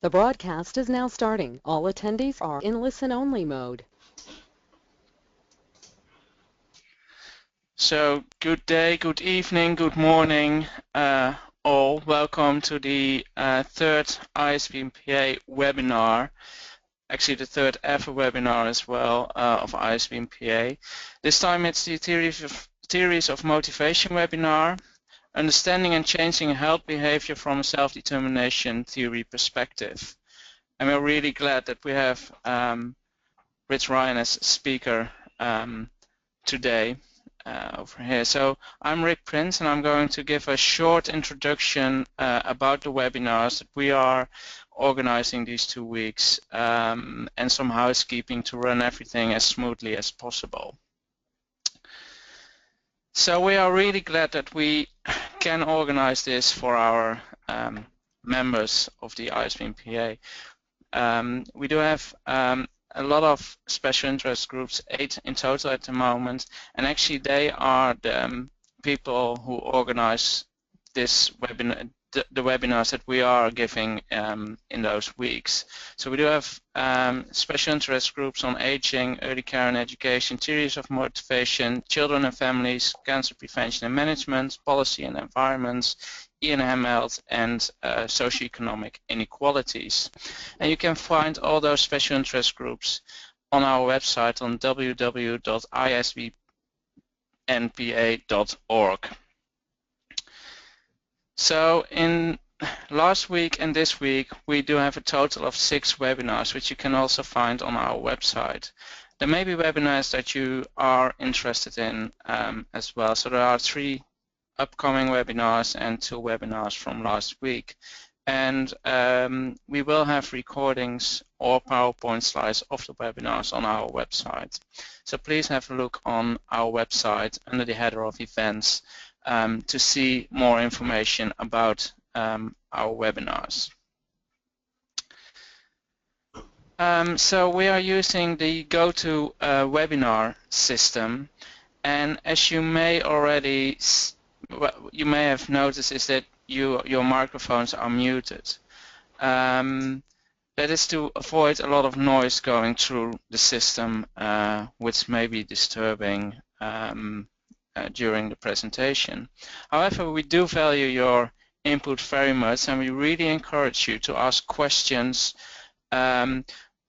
The broadcast is now starting. All attendees are in listen-only mode. So good day, good evening, good morning, all. Welcome to the third ISBMPA webinar, actually the third ever webinar as well of ISBMPA. This time it's the theories of motivation webinar, understanding and changing health behavior from a self-determination theory perspective. And we're really glad that we have Rich Ryan as speaker today. Over here. So I'm Rick Prince and I'm going to give a short introduction about the webinars that we are organizing these 2 weeks and some housekeeping to run everything as smoothly as possible. So we are really glad that we can organize this for our members of the ISBMPA. We do have a lot of special interest groups, 8 in total at the moment, and actually they are the people who organize this webinar, the webinars that we are giving in those weeks. So we do have special interest groups on aging, early care and education, theories of motivation, children and families, cancer prevention and management, policy and environments, E&M health, and socioeconomic inequalities. And you can find all those special interest groups on our website on www.isbnpa.org. So in last week and this week we do have a total of 6 webinars which you can also find on our website. There may be webinars that you are interested in as well. So there are 3 upcoming webinars and 2 webinars from last week. And we will have recordings or PowerPoint slides of the webinars on our website. So please have a look on our website under the header of events to see more information about our webinars. So we are using the GoToWebinar system, and as you may already what you may have noticed is that your microphones are muted. That is to avoid a lot of noise going through the system, which may be disturbing during the presentation. However, we do value your input very much, and we really encourage you to ask questions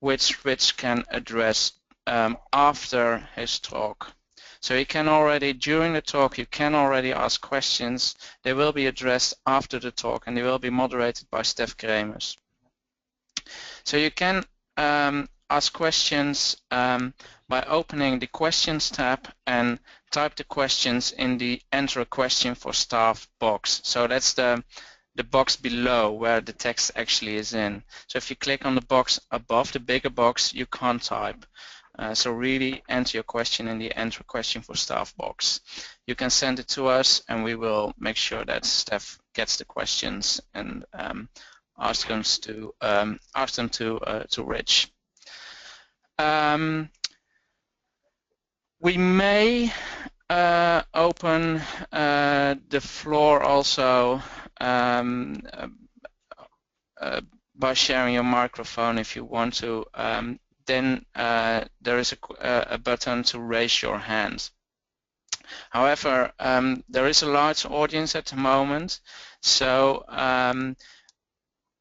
which Rich can address after his talk. So you can already, during the talk, you can already ask questions. They will be addressed after the talk, and they will be moderated by Steph Kremers. So you can ask questions by opening the questions tab and type the questions in the enter a question for staff box. So that's the box below where the text actually is in. So if you click on the box above the bigger box, you can't type. So really enter your question in the enter question for staff box. You can send it to us and we will make sure that Steph gets the questions and ask them to Rich. We may open the floor also by sharing your microphone if you want to. Then there is a button to raise your hand. However, there is a large audience at the moment, so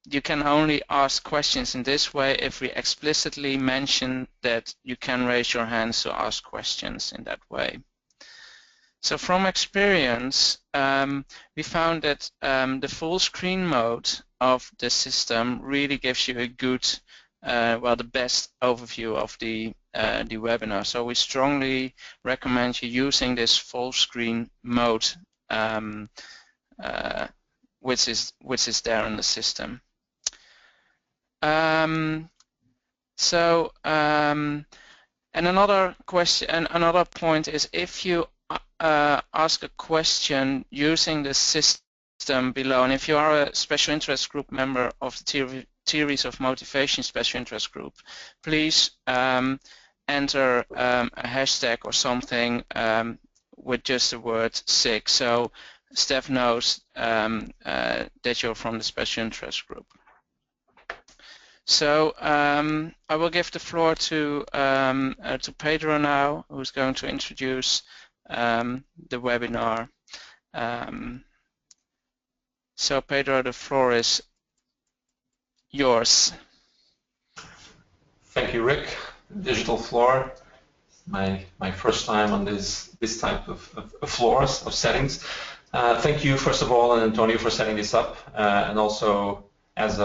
you can only ask questions in this way if we explicitly mention that you can raise your hands to ask questions in that way. So from experience, we found that the full screen mode of the system really gives you a good well, the best overview of the webinar. So we strongly recommend you using this full screen mode, which is there in the system. And another question, and another point is if you ask a question using the system below, and if you are a special interest group member of the Theories of Motivation Special Interest Group, please enter a hashtag or something with just the word SIG, so Steph knows that you're from the Special Interest Group. So I will give the floor to Pedro now, who's going to introduce the webinar. So Pedro, the floor is yours. Thank you, Rick. Digital floor. My first time on this type of floors, of settings. Thank you, first of all, and Antonio, for setting this up. And also, as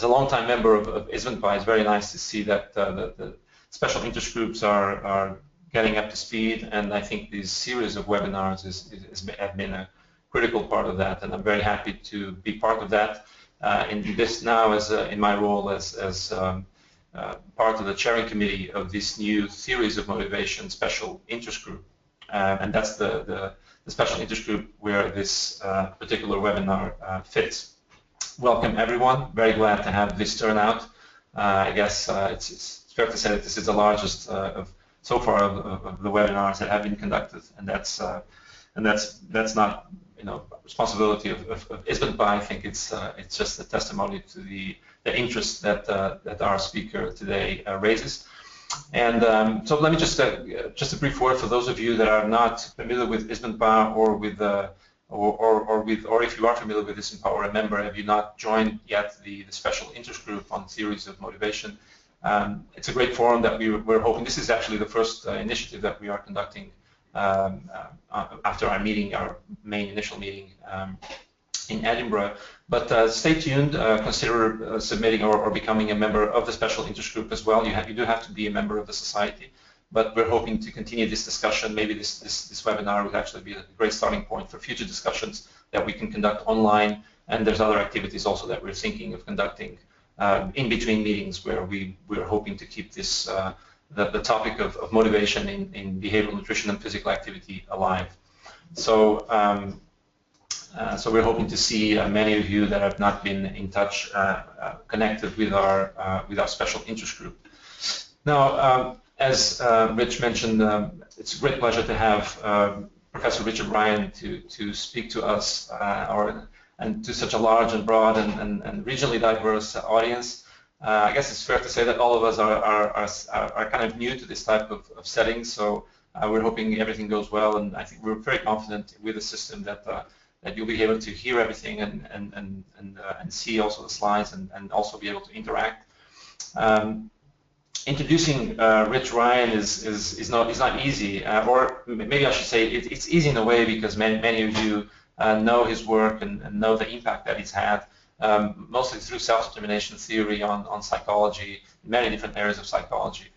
a longtime member of ISVNPI, it's very nice to see that the special interest groups are getting up to speed. And I think this series of webinars have been a critical part of that. And I'm very happy to be part of that. In this now, in my role as part of the chairing committee of this new series of motivation special interest group. And that's the special interest group where this particular webinar fits. Welcome everyone, very glad to have this turnout. I guess it's fair to say that this is the largest so far of the webinars that have been conducted, and that's not responsibility of ISVNPI. I think it's just a testimony to the interest that our speaker today raises. And so let me just a brief word for those of you that are not familiar with ISVNPI or if you are familiar with ISVNPI or a member, have you not joined yet the special interest group on theories of motivation. It's a great forum that we're hoping. This is actually the first initiative that we are conducting after our meeting, our main initial meeting in Edinburgh. But stay tuned, consider submitting or becoming a member of the special interest group as well. You do have to be a member of the society, but we're hoping to continue this discussion. Maybe this webinar would actually be a great starting point for future discussions that we can conduct online, and there's other activities also that we're thinking of conducting in between meetings where we're hoping to keep this the topic of motivation in behavioral nutrition and physical activity alive. So so we're hoping to see many of you that have not been in touch connected with our special interest group. Now, as Rich mentioned, it's a great pleasure to have Professor Richard Ryan to speak to us and to such a large and broad and regionally diverse audience. I guess it's fair to say that all of us are kind of new to this type of setting, so we're hoping everything goes well, and I think we're very confident with the system that you'll be able to hear everything and see also the slides and also be able to interact. Introducing Rich Ryan is not easy, or maybe I should say it's easy in a way because many of you know his work and know the impact that he's had, mostly through self-determination theory on psychology, many different areas of psychology.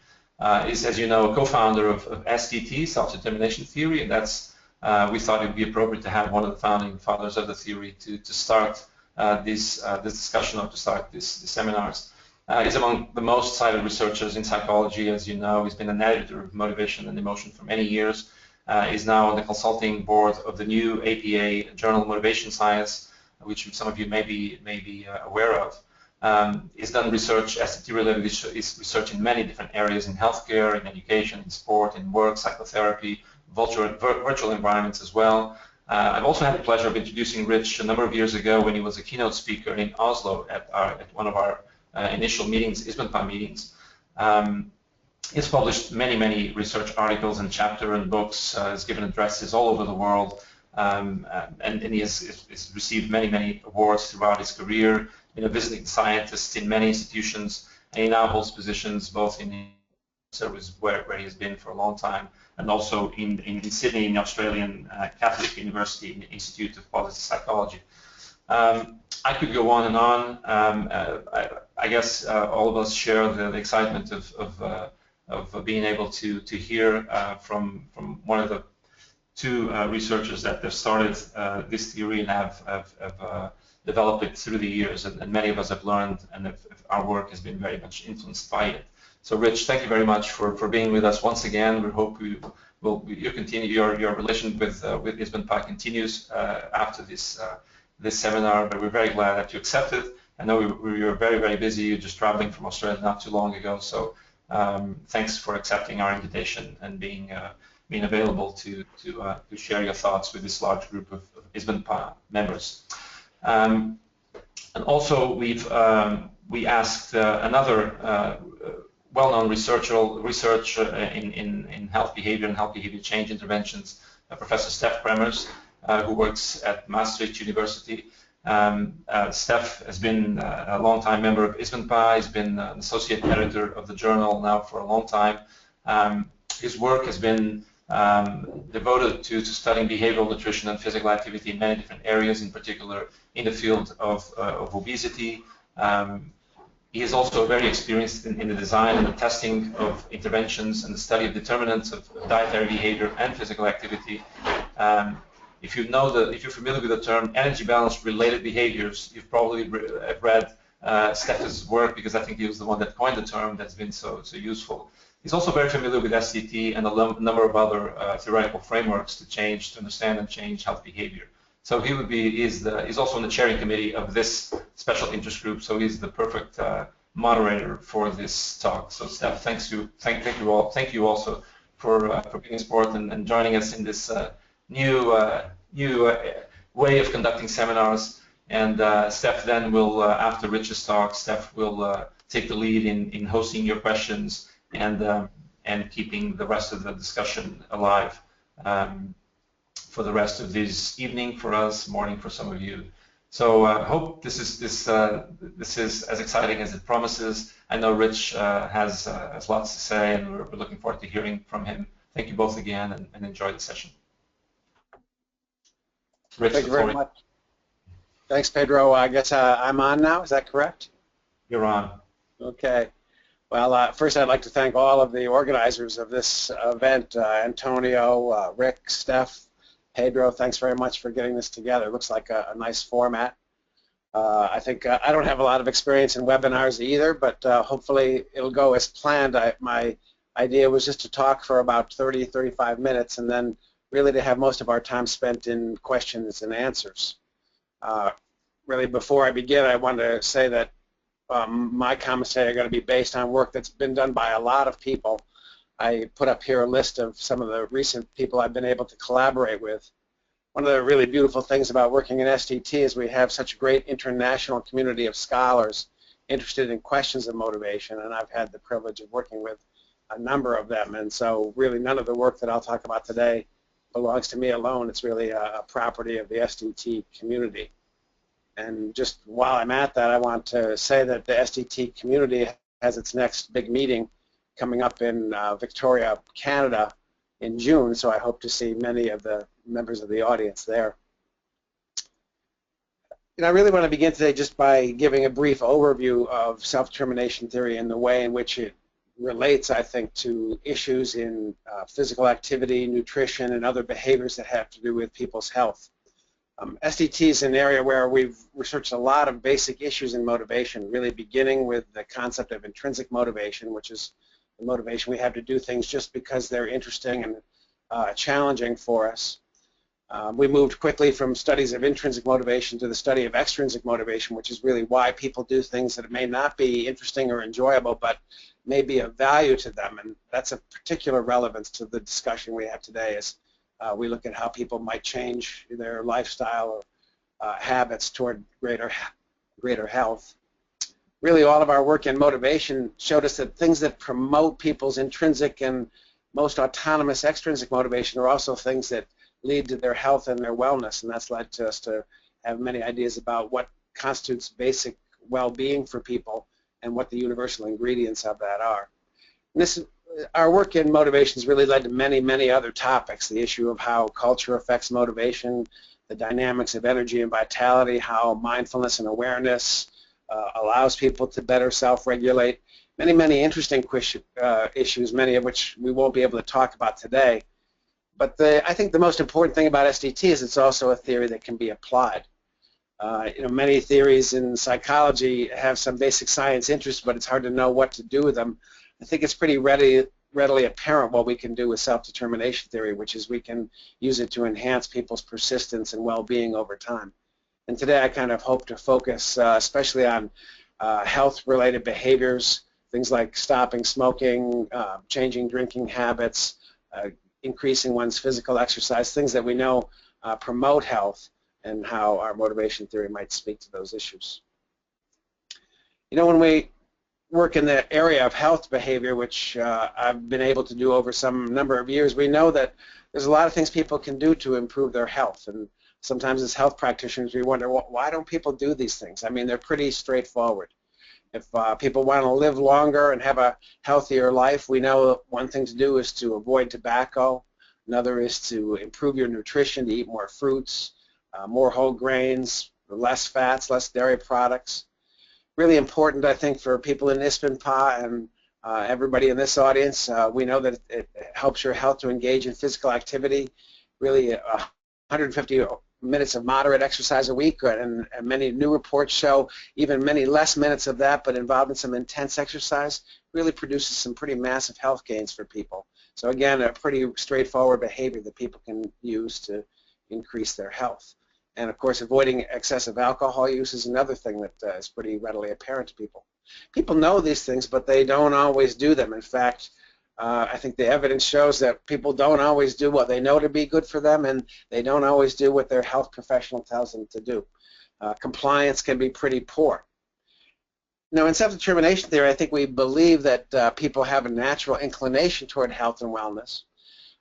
Is, as you know, a co-founder of SDT, self-determination theory, and that's we thought it would be appropriate to have one of the founding fathers of the theory to start this discussion or to start these seminars. He's among the most cited researchers in psychology, as you know. He's been an editor of Motivation and Emotion for many years. He's now on the consulting board of the new APA Journal of Motivation Science, which some of you may be aware of. He's done research, SDT-related research in many different areas in healthcare, in education, in sport, in work, psychotherapy, virtual environments as well. I've also had the pleasure of introducing Rich a number of years ago when he was a keynote speaker in Oslo at one of our initial meetings, ISVNPI meetings. He's published many research articles and chapter and books, has given addresses all over the world, and he has received many awards throughout his career, been a visiting scientist in many institutions, and he now holds positions both in service where he has been for a long time, and also in Sydney, in the Australian Catholic University Institute of Positive Psychology. I could go on and on. I guess all of us share the excitement of being able to hear from one of the two researchers that have started this theory and have developed it through the years, and many of us have learned, and our work has been very much influenced by it. So, Rich, thank you very much for being with us once again. We hope you continue your relation with ISVNPI continues after this seminar. But we're very glad that you accepted. I know we were very busy. You're just traveling from Australia not too long ago. So, thanks for accepting our invitation and being available to share your thoughts with this large group of ISVNPI members. And also, we asked another well-known research in health behavior and health behavior change interventions, Professor Steph Kremers, who works at Maastricht University. Steph has been a long-time member of ISBN-PA. He's been an associate editor of the journal now for a long time. His work has been devoted to studying behavioral nutrition and physical activity in many different areas, in particular in the field of obesity. He is also very experienced in the design and the testing of interventions and the study of determinants of dietary behavior and physical activity. If you're familiar with the term energy balance related behaviors, you've probably read Steph's work, because I think he was the one that coined the term that's been so useful. He's also very familiar with SDT and a number of other theoretical frameworks to understand and change health behavior. So he's also on the chairing committee of this special interest group, so he's the perfect moderator for this talk. So Steph, thank you also for being support and joining us in this new way of conducting seminars. And Steph then will, after Rich's talk, Steph will take the lead in hosting your questions and keeping the rest of the discussion alive for the rest of this evening for us, morning for some of you. So I hope this is as exciting as it promises. I know Rich has lots to say, and we're looking forward to hearing from him. Thank you both again, and enjoy the session. Rich, thank you very much. Thanks, Pedro. I guess I'm on now. Is that correct? You're on. Okay. Well, first I'd like to thank all of the organizers of this event, Antonio, Rick, Steph, Pedro. Thanks very much for getting this together. It looks like a nice format. I think I don't have a lot of experience in webinars either, but hopefully it'll go as planned. My idea was just to talk for about 30-35 minutes, and then really to have most of our time spent in questions and answers. Really, before I begin, I want to say that my comments today are going to be based on work that's been done by a lot of people. I put up here a list of some of the recent people I've been able to collaborate with. One of the really beautiful things about working in SDT is we have such a great international community of scholars interested in questions of motivation, and I've had the privilege of working with a number of them. And so really none of the work that I'll talk about today belongs to me alone. It's really a property of the SDT community. And just while I'm at that, I want to say that the SDT community has its next big meeting coming up in Victoria, Canada in June, so I hope to see many of the members of the audience there. I really want to begin today just by giving a brief overview of self-determination theory and the way in which it relates, I think, to issues in physical activity, nutrition, and other behaviors that have to do with people's health. SDT is an area where we've researched a lot of basic issues in motivation, really beginning with the concept of intrinsic motivation, which is the motivation we have to do things just because they're interesting and challenging for us. We moved quickly from studies of intrinsic motivation to the study of extrinsic motivation, which is really why people do things that may not be interesting or enjoyable, but may be of value to them. And that's of particular relevance to the discussion we have today as we look at how people might change their lifestyle or habits toward greater health. Really, all of our work in motivation showed us that things that promote people's intrinsic and most autonomous extrinsic motivation are also things that lead to their health and their wellness, and that's led to us to have many ideas about what constitutes basic well-being for people and what the universal ingredients of that are. Our work in motivation has really led to many, many other topics. The issue of how culture affects motivation, the dynamics of energy and vitality, how mindfulness and awareness allows people to better self-regulate. Many, many interesting issues, many of which we won't be able to talk about today. But I think the most important thing about SDT is it's also a theory that can be applied. Many theories in psychology have some basic science interest, but it's hard to know what to do with them. I think it's pretty readily apparent what we can do with self-determination theory, which is we can use it to enhance people's persistence and well-being over time. And today I kind of hope to focus especially on health-related behaviors, things like stopping smoking, changing drinking habits, increasing one's physical exercise, things that we know promote health, and how our motivation theory might speak to those issues. You know, when we work in the area of health behavior, which I've been able to do over some number of years, we know that there's a lot of things people can do to improve their health. And sometimes as health practitioners, we wonder, well, why don't people do these things? I mean, they're pretty straightforward. If people want to live longer and have a healthier life, we know one thing to do is to avoid tobacco. Another is to improve your nutrition, to eat more fruits, more whole grains, less fats, less dairy products. Really important, I think, for people in ISPNPA and everybody in this audience. We know that it helps your health to engage in physical activity. Really, 150 minutes of moderate exercise a week, and many new reports show even many less minutes of that, but involved in some intense exercise, really produces some pretty massive health gains for people. So again, a pretty straightforward behavior that people can use to increase their health. And of course, avoiding excessive alcohol use is another thing that is pretty readily apparent to people. People know these things, but they don't always do them. In fact, I think the evidence shows that people don't always do what they know to be good for them, and they don't always do what their health professional tells them to do. Compliance can be pretty poor. Now, in self-determination theory, I think we believe that people have a natural inclination toward health and wellness.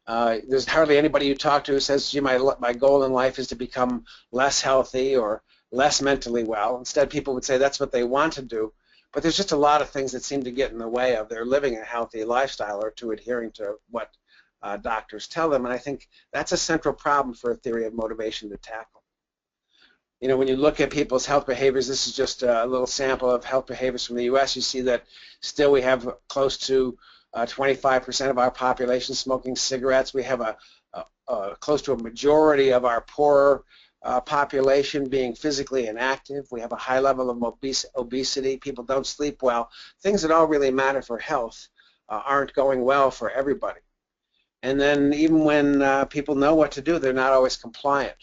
There's hardly anybody you talk to who says, gee, my goal in life is to become less healthy or less mentally well. Instead, people would say that's what they want to do. But there's just a lot of things that seem to get in the way of their living a healthy lifestyle or to adhering to what doctors tell them. And I think that's a central problem for a theory of motivation to tackle. You know, when you look at people's health behaviors, this is just a little sample of health behaviors from the U.S. You see that still we have close to 25% of our population smoking cigarettes. We have close to a majority of our poorer population being physically inactive. We have a high level of obesity. People don't sleep well. Things that all really matter for health aren't going well for everybody. And then even when people know what to do, they're not always compliant.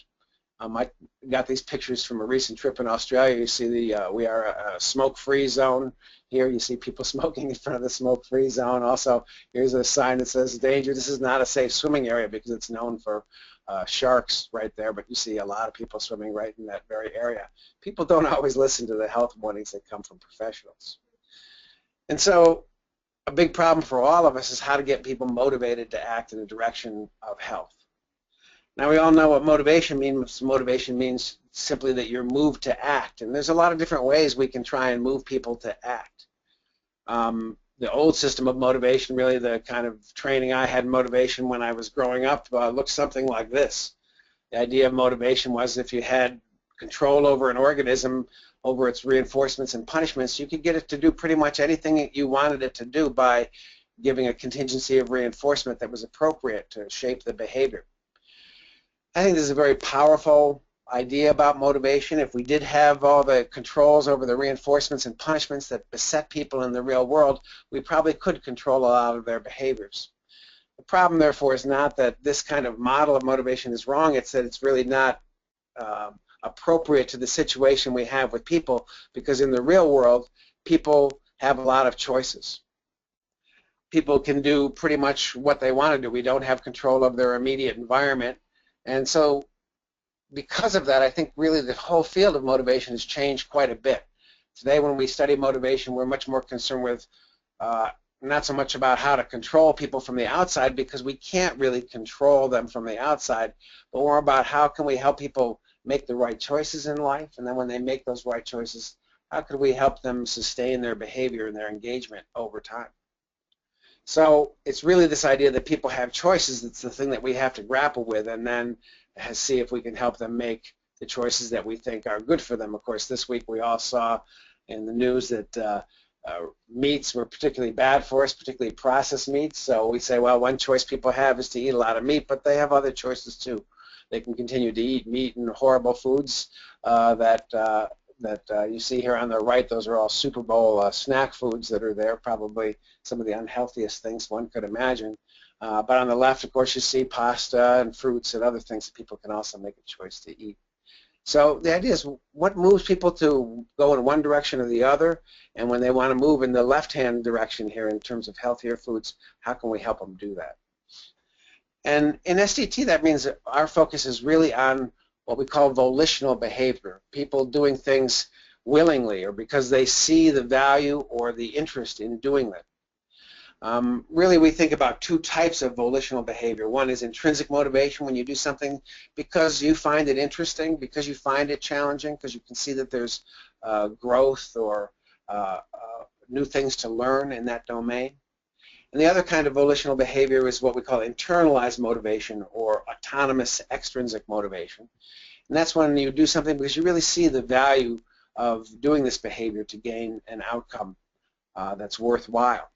I got these pictures from a recent trip in Australia. You see we are a smoke-free zone. Here you see people smoking in front of the smoke-free zone. Also, here's a sign that says danger. This is not a safe swimming area because it's known for sharks right there, but you see a lot of people swimming right in that very area. People don't always listen to the health warnings that come from professionals. And so a big problem for all of us is how to get people motivated to act in the direction of health. Now, we all know what motivation means. Motivation means simply that you're moved to act, and there's a lot of different ways we can try and move people to act. The old system of motivation, really the kind of training I had in motivation when I was growing up, looked something like this. The idea of motivation was if you had control over an organism, over its reinforcements and punishments, you could get it to do pretty much anything you wanted it to do by giving a contingency of reinforcement that was appropriate to shape the behavior. I think this is a very powerful idea about motivation. If we did have all the controls over the reinforcements and punishments that beset people in the real world, we probably could control a lot of their behaviors. The problem, therefore, is not that this kind of model of motivation is wrong. It's that it's really not appropriate to the situation we have with people, because in the real world, people have a lot of choices. People can do pretty much what they want to do. We don't have control of their immediate environment. And so because of that, I think really the whole field of motivation has changed quite a bit. Today when we study motivation, we're much more concerned with not so much about how to control people from the outside, because we can't really control them from the outside, but more about how can we help people make the right choices in life, and then when they make those right choices, how could we help them sustain their behavior and their engagement over time. So it's really this idea that people have choices that's the thing that we have to grapple with, and then see if we can help them make the choices that we think are good for them. Of course, this week we all saw in the news that meats were particularly bad for us, particularly processed meats. So we say, well, one choice people have is to eat a lot of meat, but they have other choices too. They can continue to eat meat and horrible foods that you see here on the right. Those are all Super Bowl snack foods that are there, probably some of the unhealthiest things one could imagine. But on the left, of course, you see pasta and fruits and other things that people can also make a choice to eat. So the idea is what moves people to go in one direction or the other, and when they want to move in the left-hand direction here in terms of healthier foods, how can we help them do that? And in SDT, that means that our focus is really on what we call volitional behavior, people doing things willingly or because they see the value or the interest in doing that. Really, we think about two types of volitional behavior. One is intrinsic motivation, when you do something because you find it interesting, because you find it challenging, because you can see that there's growth or new things to learn in that domain. And the other kind of volitional behavior is what we call internalized motivation or autonomous extrinsic motivation. And that's when you do something because you really see the value of doing this behavior to gain an outcome that's worthwhile.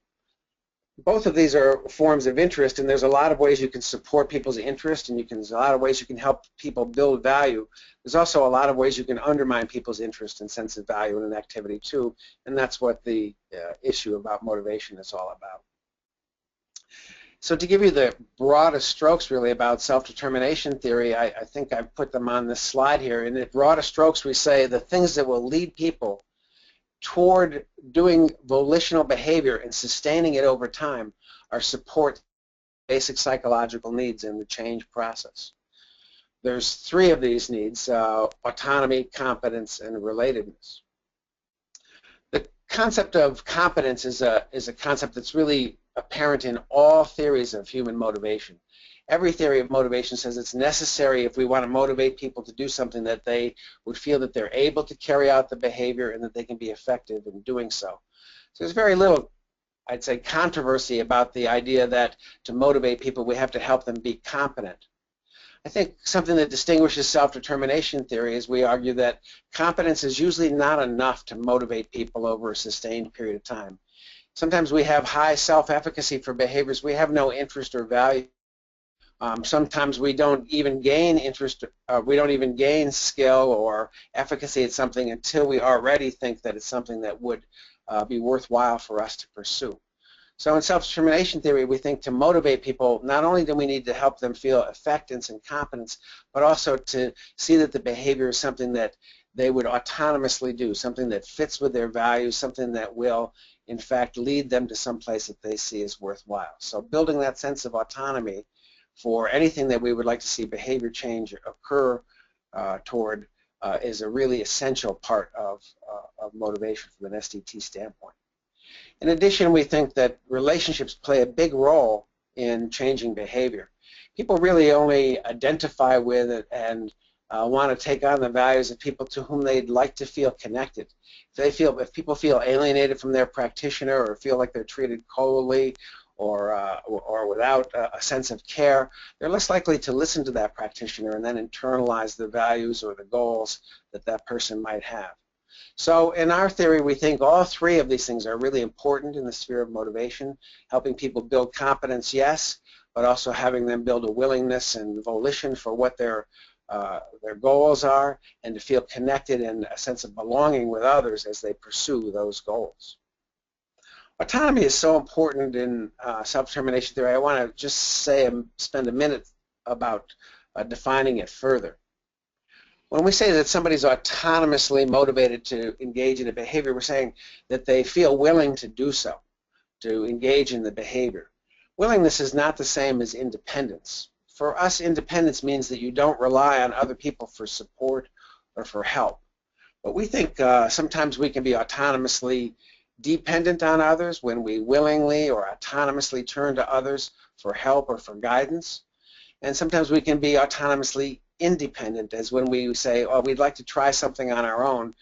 Both of these are forms of interest, and there's a lot of ways you can support people's interest, and there's a lot of ways you can help people build value. There's also a lot of ways you can undermine people's interest and sense of value in an activity too, and that's what the issue about motivation is all about. So to give you the broadest strokes really about self-determination theory, I think I've put them on this slide here. In the broadest strokes, we say the things that will lead people toward doing volitional behavior and sustaining it over time are support basic psychological needs in the change process. There's three of these needs: autonomy, competence, and relatedness. The concept of competence is a concept that's really apparent in all theories of human motivation. Every theory of motivation says it's necessary if we want to motivate people to do something that they would feel that they're able to carry out the behavior and that they can be effective in doing so. So there's very little, I'd say, controversy about the idea that to motivate people we have to help them be competent. I think something that distinguishes self-determination theory is we argue that competence is usually not enough to motivate people over a sustained period of time. Sometimes we have high self-efficacy for behaviors we have no interest or value. Sometimes we don't even gain interest, we don't even gain skill or efficacy at something until we already think that it's something that would be worthwhile for us to pursue. So in self-determination theory, we think to motivate people, not only do we need to help them feel effectiveness and competence, but also to see that the behavior is something that they would autonomously do, something that fits with their values, something that will, in fact, lead them to some place that they see as worthwhile. So building that sense of autonomy for anything that we would like to see behavior change occur toward is a really essential part of motivation from an SDT standpoint. In addition, we think that relationships play a big role in changing behavior. People really only identify with it and want to take on the values of people to whom they'd like to feel connected. If people feel alienated from their practitioner or feel like they're treated coldly or without a sense of care, they're less likely to listen to that practitioner and then internalize the values or the goals that that person might have. So in our theory, we think all three of these things are really important in the sphere of motivation, helping people build competence, yes, but also having them build a willingness and volition for what their goals are and to feel connected and a sense of belonging with others as they pursue those goals. Autonomy is so important in self-determination theory. I want to just spend a minute about defining it further. When we say that somebody's autonomously motivated to engage in a behavior, we're saying that they feel willing to do so, to engage in the behavior. Willingness is not the same as independence. For us, independence means that you don't rely on other people for support or for help. But we think sometimes we can be autonomously dependent on others when we willingly or autonomously turn to others for help or for guidance. And sometimes we can be autonomously independent, as when we say, oh, we'd like to try something on our own,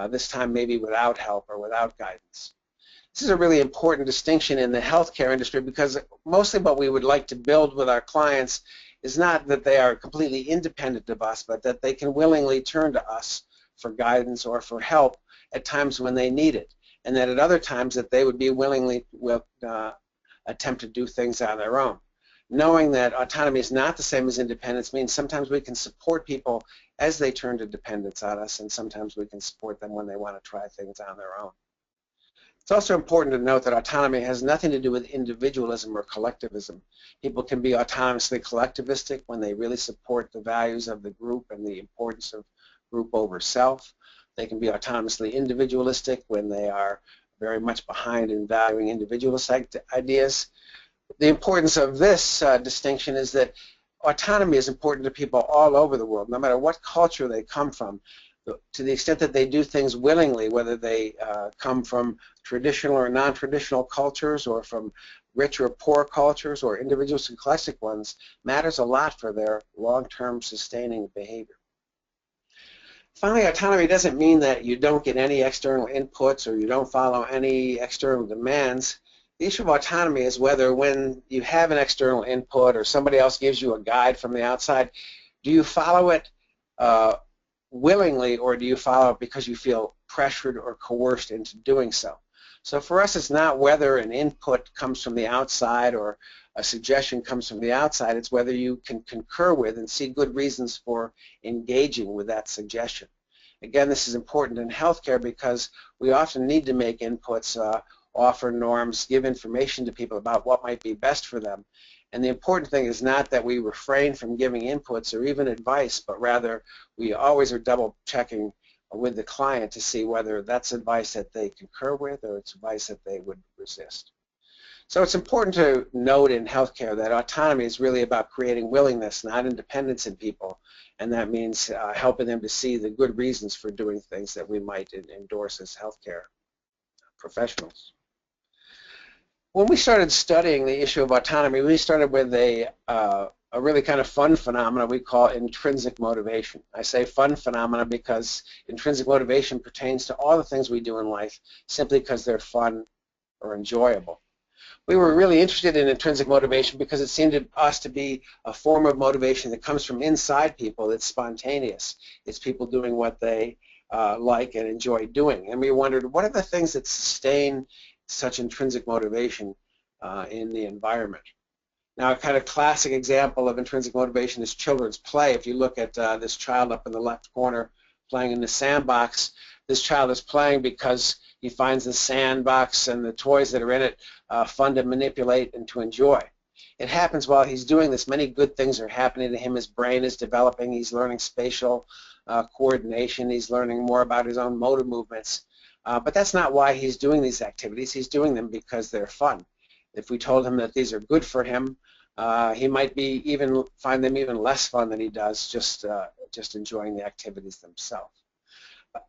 this time maybe without help or without guidance. This is a really important distinction in the healthcare industry because mostly what we would like to build with our clients is not that they are completely independent of us, but that they can willingly turn to us for guidance or for help at times when they need it, and that at other times that they would be willingly attempt to do things on their own. Knowing that autonomy is not the same as independence means sometimes we can support people as they turn to dependence on us, and sometimes we can support them when they want to try things on their own. It's also important to note that autonomy has nothing to do with individualism or collectivism. People can be autonomously collectivistic when they really support the values of the group and the importance of group over self. They can be autonomously individualistic when they are very much behind in valuing individualist ideas. The importance of this distinction is that autonomy is important to people all over the world, no matter what culture they come from. To the extent that they do things willingly, whether they come from traditional or non-traditional cultures or from rich or poor cultures or individuals and classic ones, matters a lot for their long-term sustaining behavior. Finally, autonomy doesn't mean that you don't get any external inputs or you don't follow any external demands. The issue of autonomy is whether when you have an external input or somebody else gives you a guide from the outside, do you follow it willingly, or do you follow it because you feel pressured or coerced into doing so? So for us, it's not whether an input comes from the outside or a suggestion comes from the outside, it's whether you can concur with and see good reasons for engaging with that suggestion. Again, this is important in healthcare because we often need to make inputs, offer norms, give information to people about what might be best for them. And the important thing is not that we refrain from giving inputs or even advice, but rather we always are double checking with the client to see whether that's advice that they concur with or it's advice that they would resist. So it's important to note in healthcare that autonomy is really about creating willingness, not independence in people, and that means helping them to see the good reasons for doing things that we might endorse as healthcare professionals. When we started studying the issue of autonomy, we started with a really kind of fun phenomena we call intrinsic motivation. I say fun phenomena because intrinsic motivation pertains to all the things we do in life simply because they're fun or enjoyable. We were really interested in intrinsic motivation because it seemed to us to be a form of motivation that comes from inside people. It's spontaneous. It's people doing what they like and enjoy doing. And we wondered, what are the things that sustain such intrinsic motivation in the environment? Now, a kind of classic example of intrinsic motivation is children's play. If you look at this child up in the left corner playing in the sandbox, this child is playing because he finds the sandbox and the toys that are in it fun to manipulate and to enjoy. It happens while he's doing this. Many good things are happening to him. His brain is developing. He's learning spatial coordination. He's learning more about his own motor movements. But that's not why he's doing these activities. He's doing them because they're fun. If we told him that these are good for him, he might find them even less fun than he does just enjoying the activities themselves.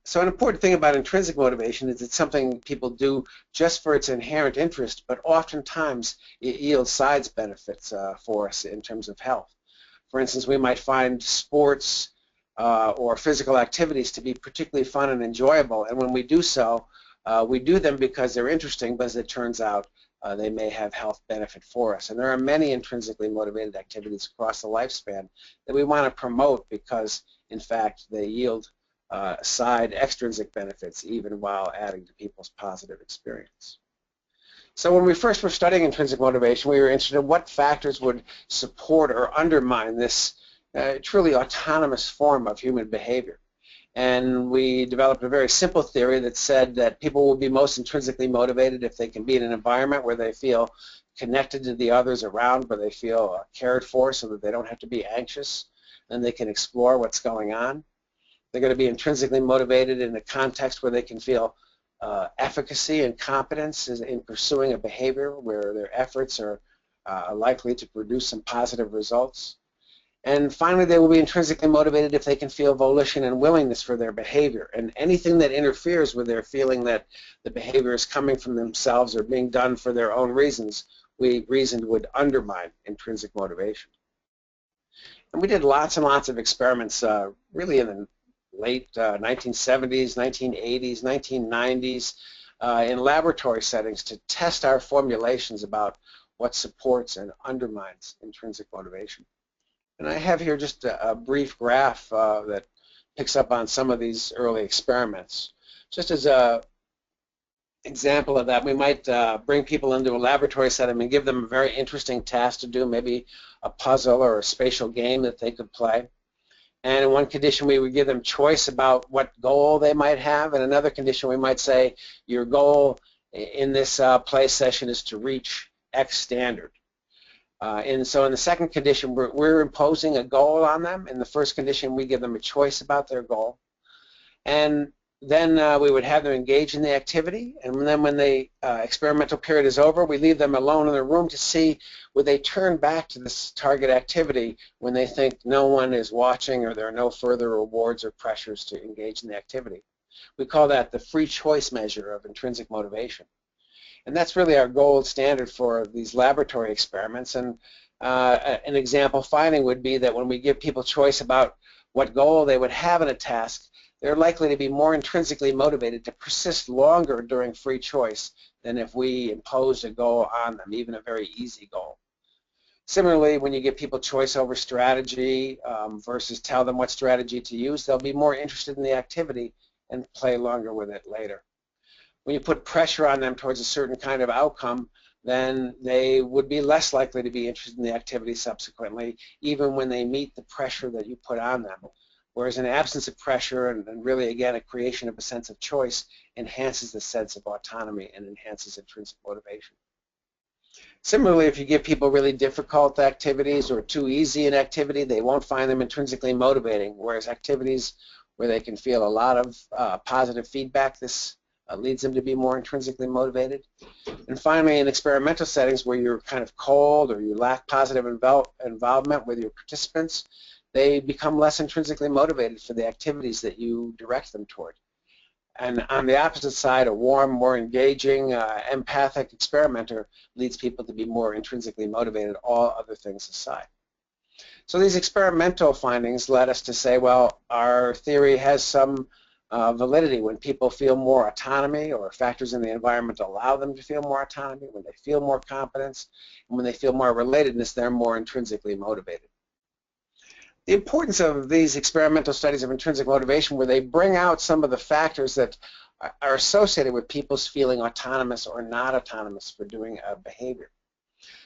So an important thing about intrinsic motivation is it's something people do just for its inherent interest, but oftentimes it yields side benefits for us in terms of health. For instance, we might find sports or physical activities to be particularly fun and enjoyable, and when we do so, we do them because they're interesting, but as it turns out, they may have health benefit for us. And there are many intrinsically motivated activities across the lifespan that we want to promote because, in fact, they yield side extrinsic benefits even while adding to people's positive experience. So when we first were studying intrinsic motivation, we were interested in what factors would support or undermine this truly autonomous form of human behavior. And we developed a very simple theory that said that people will be most intrinsically motivated if they can be in an environment where they feel connected to the others around, where they feel cared for so that they don't have to be anxious and they can explore what's going on. They're going to be intrinsically motivated in a context where they can feel efficacy and competence in pursuing a behavior where their efforts are likely to produce some positive results. And finally, they will be intrinsically motivated if they can feel volition and willingness for their behavior. And anything that interferes with their feeling that the behavior is coming from themselves or being done for their own reasons, we reasoned would undermine intrinsic motivation. And we did lots and lots of experiments really in the late 1970s, 1980s, 1990s in laboratory settings to test our formulations about what supports and undermines intrinsic motivation. And I have here just a brief graph that picks up on some of these early experiments. Just as an example of that, we might bring people into a laboratory setting and give them a very interesting task to do, maybe a puzzle or a spatial game that they could play. And in one condition, we would give them choice about what goal they might have. In another condition, we might say, your goal in this play session is to reach X standard. And so in the second condition, we're imposing a goal on them. In the first condition, we give them a choice about their goal. And Then we would have them engage in the activity, and then when the experimental period is over, we leave them alone in their room to see would they turn back to this target activity when they think no one is watching or there are no further rewards or pressures to engage in the activity. We call that the free choice measure of intrinsic motivation. And that's really our gold standard for these laboratory experiments. And an example finding would be that when we give people choice about what goal they would have in a task, they're likely to be more intrinsically motivated to persist longer during free choice than if we imposed a goal on them, even a very easy goal. Similarly, when you give people choice over strategy versus tell them what strategy to use, they'll be more interested in the activity and play longer with it later. When you put pressure on them towards a certain kind of outcome, then they would be less likely to be interested in the activity subsequently, even when they meet the pressure that you put on them. Whereas an absence of pressure and really, again, a creation of a sense of choice enhances the sense of autonomy and enhances intrinsic motivation. Similarly, if you give people really difficult activities or too easy an activity, they won't find them intrinsically motivating, whereas activities where they can feel a lot of positive feedback, this leads them to be more intrinsically motivated. And finally, in experimental settings where you're kind of cold or you lack positive involvement with your participants, they become less intrinsically motivated for the activities that you direct them toward. And on the opposite side, a warm, more engaging, empathic experimenter leads people to be more intrinsically motivated, all other things aside. So these experimental findings led us to say, well, our theory has some validity when people feel more autonomy or factors in the environment allow them to feel more autonomy, when they feel more competence, and when they feel more relatedness, they're more intrinsically motivated. The importance of these experimental studies of intrinsic motivation where they bring out some of the factors that are associated with people's feeling autonomous or not autonomous for doing a behavior.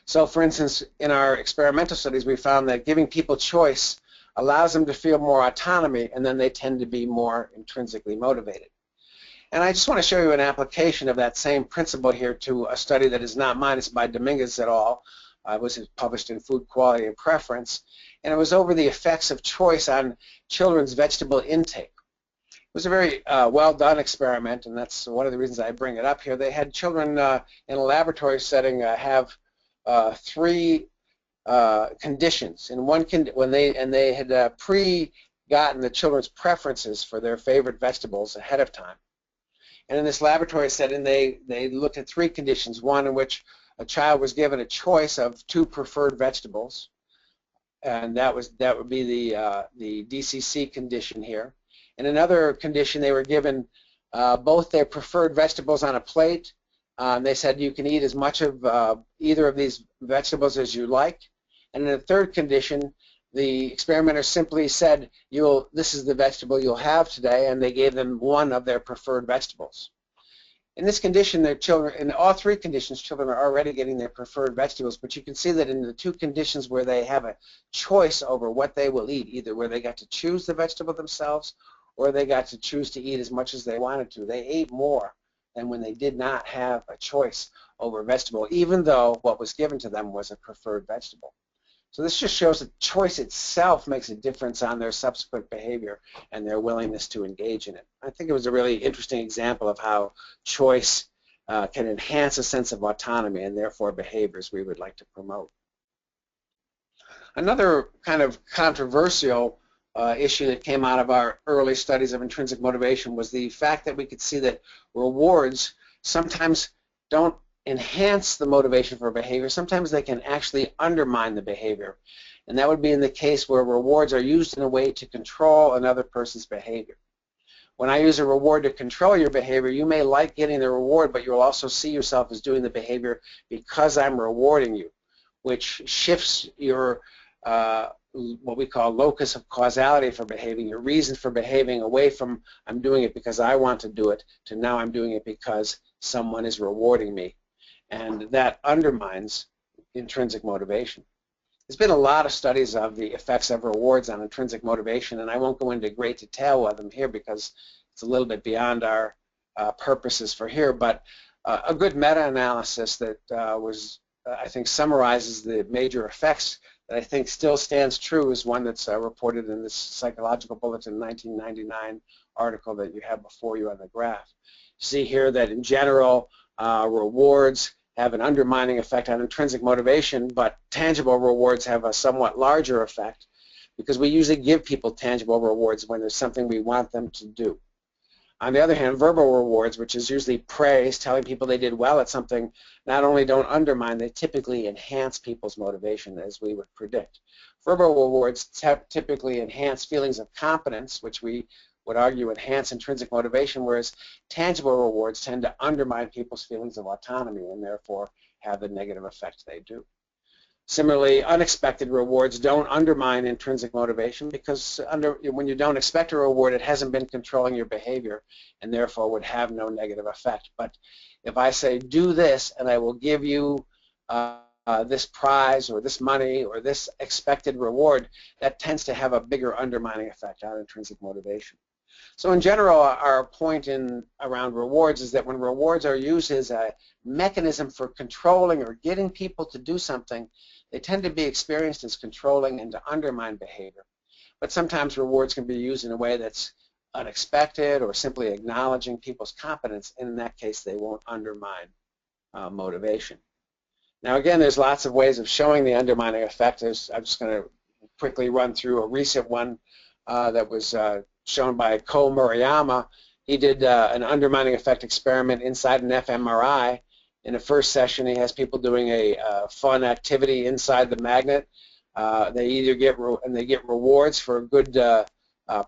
So for instance, in our experimental studies, we found that giving people choice allows them to feel more autonomy, and then they tend to be more intrinsically motivated. And I just want to show you an application of that same principle here to a study that is not mine. It's by Dominguez et al. It was published in Food Quality and Preference, and it was over the effects of choice on children's vegetable intake. It was a very well-done experiment, and that's one of the reasons I bring it up here. They had children in a laboratory setting have three conditions. In one they had pre-gotten the children's preferences for their favorite vegetables ahead of time. And in this laboratory setting, they looked at three conditions. One in which a child was given a choice of two preferred vegetables, and that would be the DCC condition here. In another condition, they were given both their preferred vegetables on a plate. They said you can eat as much of either of these vegetables as you like. And in the third condition, the experimenter simply said, this is the vegetable you'll have today, and they gave them one of their preferred vegetables. In this condition, in all three conditions, children are already getting their preferred vegetables, but you can see that in the two conditions where they have a choice over what they will eat, either where they got to choose the vegetable themselves or they got to choose to eat as much as they wanted to, they ate more than when they did not have a choice over a vegetable, even though what was given to them was a preferred vegetable. So this just shows that choice itself makes a difference on their subsequent behavior and their willingness to engage in it. I think it was a really interesting example of how choice can enhance a sense of autonomy and therefore behaviors we would like to promote. Another kind of controversial issue that came out of our early studies of intrinsic motivation was the fact that we could see that rewards sometimes don't enhance the motivation for behavior. Sometimes they can actually undermine the behavior. And that would be in the case where rewards are used in a way to control another person's behavior. When I use a reward to control your behavior, you may like getting the reward, but you'll also see yourself as doing the behavior because I'm rewarding you, which shifts your what we call locus of causality for behaving, your reason for behaving, away from I'm doing it because I want to do it to now I'm doing it because someone is rewarding me. And that undermines intrinsic motivation. There's been a lot of studies of the effects of rewards on intrinsic motivation, and I won't go into great detail with them here because it's a little bit beyond our purposes for here, but a good meta-analysis that I think summarizes the major effects that I think still stands true is one that's reported in this Psychological Bulletin in 1999, article that you have before you on the graph. See here that in general, rewards have an undermining effect on intrinsic motivation, but tangible rewards have a somewhat larger effect because we usually give people tangible rewards when there's something we want them to do. On the other hand, verbal rewards, which is usually praise, telling people they did well at something, not only don't undermine, they typically enhance people's motivation, as we would predict. Verbal rewards typically enhance feelings of competence, which we would argue enhance intrinsic motivation, whereas tangible rewards tend to undermine people's feelings of autonomy and therefore have the negative effect they do. Similarly, unexpected rewards don't undermine intrinsic motivation because when you don't expect a reward, it hasn't been controlling your behavior and therefore would have no negative effect. But if I say, do this and I will give you this prize or this money or this expected reward, that tends to have a bigger undermining effect on intrinsic motivation. So in general, our point around rewards is that when rewards are used as a mechanism for controlling or getting people to do something, they tend to be experienced as controlling and to undermine behavior. But sometimes rewards can be used in a way that's unexpected or simply acknowledging people's competence. In that case, they won't undermine motivation. Now again, there's lots of ways of showing the undermining effect. I'm just going to quickly run through a recent one that was shown by Ko Murayama. He did an undermining effect experiment inside an fMRI. In the first session, he has people doing a fun activity inside the magnet. They either get rewards for good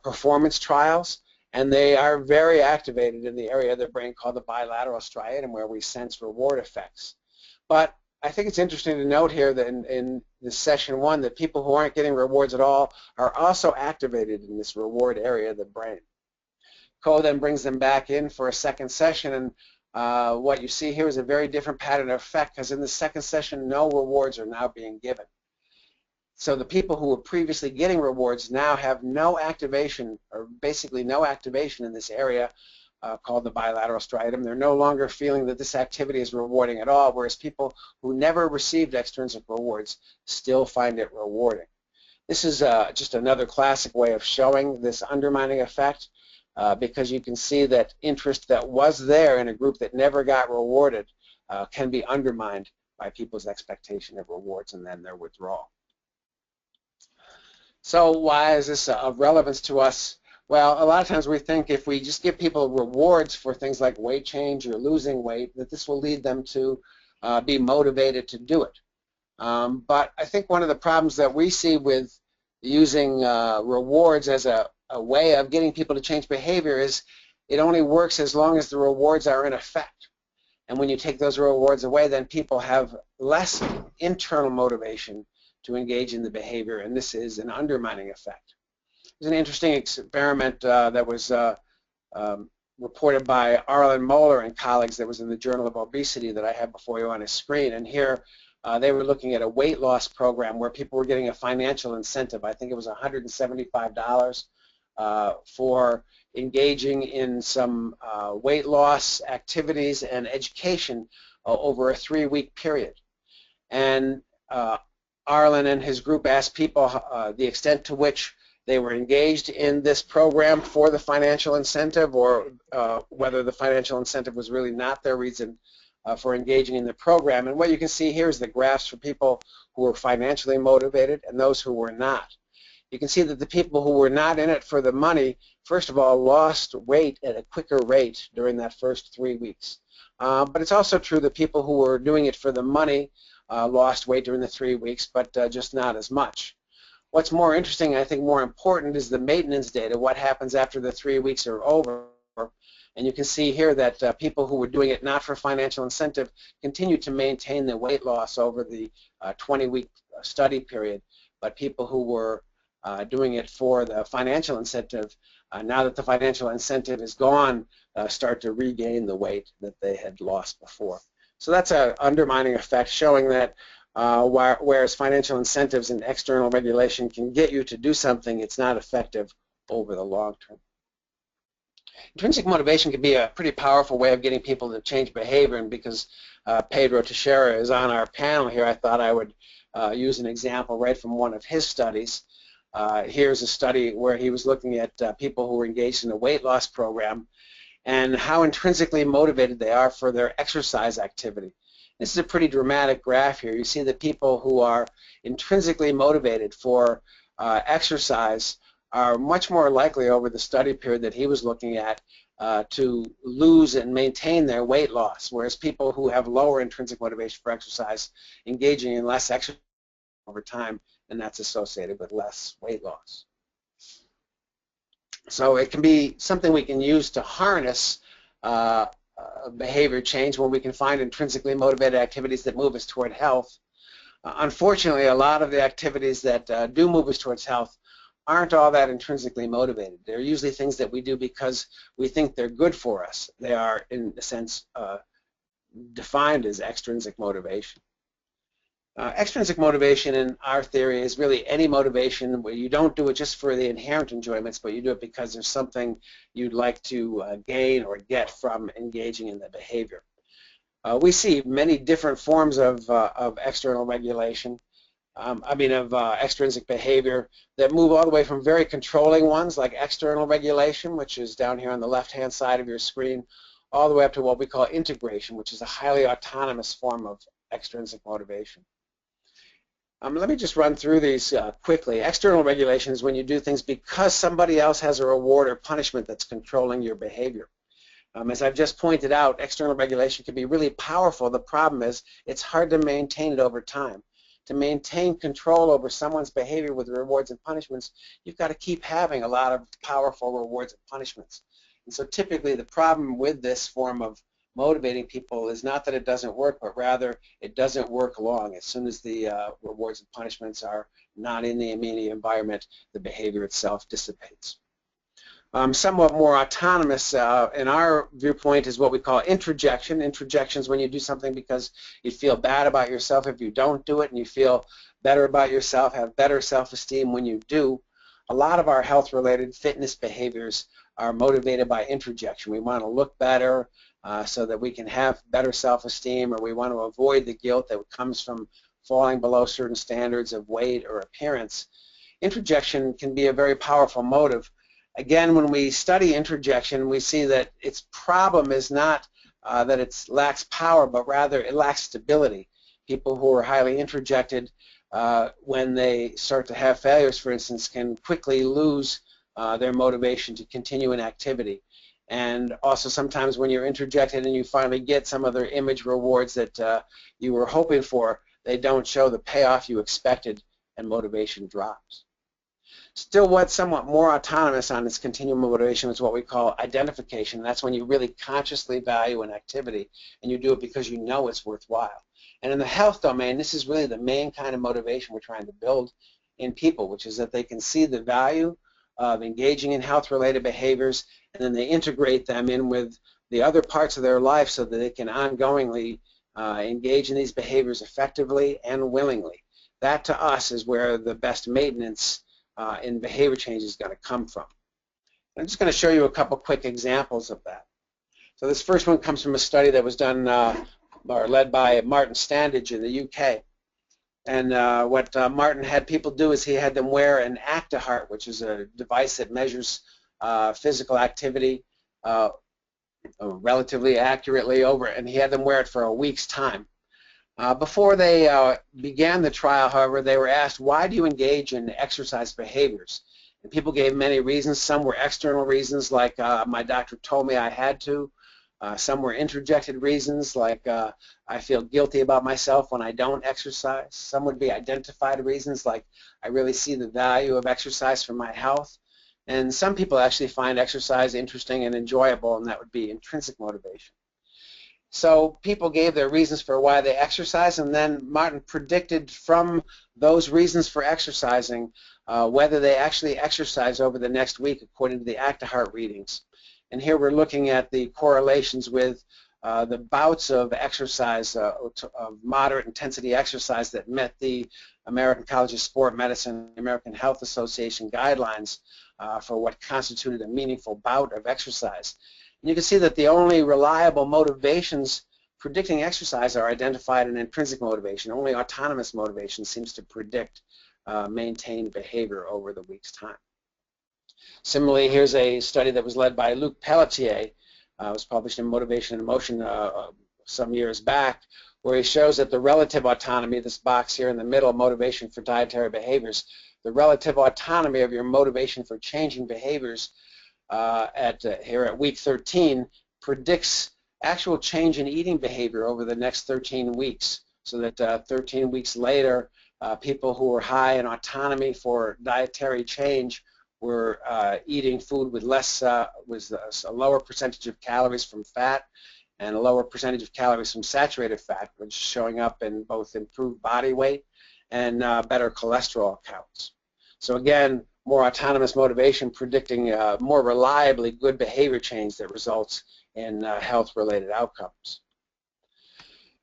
performance trials, and they are very activated in the area of the brain called the bilateral striatum, where we sense reward effects. But I think it's interesting to note here that in this session one, that people who aren't getting rewards at all are also activated in this reward area of the brain. Ko then brings them back in for a second session, and what you see here is a very different pattern of effect, because in the second session, no rewards are now being given. So the people who were previously getting rewards now have no activation, or basically no activation in this area called the bilateral striatum. They're no longer feeling that this activity is rewarding at all, whereas people who never received extrinsic rewards still find it rewarding. This is just another classic way of showing this undermining effect, because you can see that interest that was there in a group that never got rewarded can be undermined by people's expectation of rewards and then their withdrawal. So why is this of relevance to us? Well, a lot of times we think if we just give people rewards for things like weight change or losing weight, that this will lead them to be motivated to do it. But I think one of the problems that we see with using rewards as a way of getting people to change behavior is it only works as long as the rewards are in effect. And when you take those rewards away, then people have less internal motivation to engage in the behavior, and this is an undermining effect. There's an interesting experiment that was reported by Arlen Moeller and colleagues that was in the Journal of Obesity that I have before you on a screen. And here they were looking at a weight loss program where people were getting a financial incentive. I think it was $175 for engaging in some weight loss activities and education over a 3-week period. And Arlen and his group asked people the extent to which they were engaged in this program for the financial incentive, or whether the financial incentive was really not their reason for engaging in the program. And what you can see here is the graphs for people who were financially motivated and those who were not. You can see that the people who were not in it for the money, first of all, lost weight at a quicker rate during that first 3 weeks. But it's also true that people who were doing it for the money lost weight during the 3 weeks, but just not as much. What's more interesting, I think more important, is the maintenance data, what happens after the 3 weeks are over. And you can see here that people who were doing it not for financial incentive continue to maintain the weight loss over the 20-week study period, but people who were doing it for the financial incentive, now that the financial incentive is gone, start to regain the weight that they had lost before. So that's an undermining effect, showing that whereas financial incentives and external regulation can get you to do something, it's not effective over the long term. Intrinsic motivation can be a pretty powerful way of getting people to change behavior, and because Pedro Teixeira is on our panel here, I thought I would use an example right from one of his studies. Here's a study where he was looking at people who were engaged in a weight loss program and how intrinsically motivated they are for their exercise activity. This is a pretty dramatic graph here. You see that people who are intrinsically motivated for exercise are much more likely over the study period that he was looking at to lose and maintain their weight loss, whereas people who have lower intrinsic motivation for exercise engaging in less exercise over time, and that's associated with less weight loss. So it can be something we can use to harness behavior change when we can find intrinsically motivated activities that move us toward health. Unfortunately, a lot of the activities that do move us towards health aren't all that intrinsically motivated. They're usually things that we do because we think they're good for us. They are, in a sense, defined as extrinsic motivation. Extrinsic motivation in our theory is really any motivation where you don't do it just for the inherent enjoyments, but you do it because there's something you'd like to gain or get from engaging in the behavior. We see many different forms of external regulation, extrinsic behavior that move all the way from very controlling ones like external regulation, which is down here on the left-hand side of your screen, all the way up to what we call integration, which is a highly autonomous form of extrinsic motivation. Let me just run through these quickly. External regulation is when you do things because somebody else has a reward or punishment that's controlling your behavior. As I've just pointed out, external regulation can be really powerful. The problem is it's hard to maintain it over time. To maintain control over someone's behavior with rewards and punishments, you've got to keep having a lot of powerful rewards and punishments. And so typically the problem with this form of motivating people is not that it doesn't work, but rather it doesn't work long. As soon as the rewards and punishments are not in the immediate environment, the behavior itself dissipates. Somewhat more autonomous in our viewpoint is what we call introjection. Introjection is when you do something because you feel bad about yourself if you don't do it, and you feel better about yourself, have better self-esteem when you do. A lot of our health-related fitness behaviors are motivated by introjection. We want to look better so that we can have better self-esteem, or we want to avoid the guilt that comes from falling below certain standards of weight or appearance. Introjection can be a very powerful motive. Again, when we study introjection, we see that its problem is not that it lacks power, but rather it lacks stability. People who are highly introjected, when they start to have failures, for instance, can quickly lose their motivation to continue an activity. And also sometimes when you're introjected and you finally get some of their image rewards that you were hoping for, they don't show the payoff you expected, and motivation drops. Still, what's somewhat more autonomous on this continuum motivation is what we call identification. That's when you really consciously value an activity and you do it because you know it's worthwhile. And in the health domain, this is really the main kind of motivation we're trying to build in people, which is that they can see the value of engaging in health-related behaviors, and then they integrate them in with the other parts of their life so that they can ongoingly engage in these behaviors effectively and willingly. That, to us, is where the best maintenance in behavior change is going to come from. I'm just going to show you a couple quick examples of that. So this first one comes from a study that was done or led by Martin Standage in the UK. And what Martin had people do is he had them wear an ActiHeart, which is a device that measures physical activity relatively accurately and he had them wear it for a week's time. Before they began the trial, however, they were asked, why do you engage in exercise behaviors? And people gave many reasons. Some were external reasons, like my doctor told me I had to. Some were introjected reasons, like I feel guilty about myself when I don't exercise. Some would be identified reasons, like I really see the value of exercise for my health. And some people actually find exercise interesting and enjoyable, and that would be intrinsic motivation. So people gave their reasons for why they exercise, and then Martin predicted from those reasons for exercising whether they actually exercise over the next week according to the ActiHeart readings. And here we're looking at the correlations with the bouts of exercise, of moderate intensity exercise that met the American College of Sport Medicine, American Health Association guidelines for what constituted a meaningful bout of exercise. And you can see that the only reliable motivations predicting exercise are identified in intrinsic motivation. Only autonomous motivation seems to predict maintained behavior over the week's time. Similarly, here's a study that was led by Luc Pelletier. It was published in Motivation and Emotion some years back, where he shows that the relative autonomy, this box here in the middle, motivation for dietary behaviors, the relative autonomy of your motivation for changing behaviors here at week 13 predicts actual change in eating behavior over the next 13 weeks, so that 13 weeks later, people who were high in autonomy for dietary change were eating food with a lower percentage of calories from fat and a lower percentage of calories from saturated fat, which is showing up in both improved body weight and better cholesterol counts. So again, more autonomous motivation predicting more reliably good behavior change that results in health-related outcomes.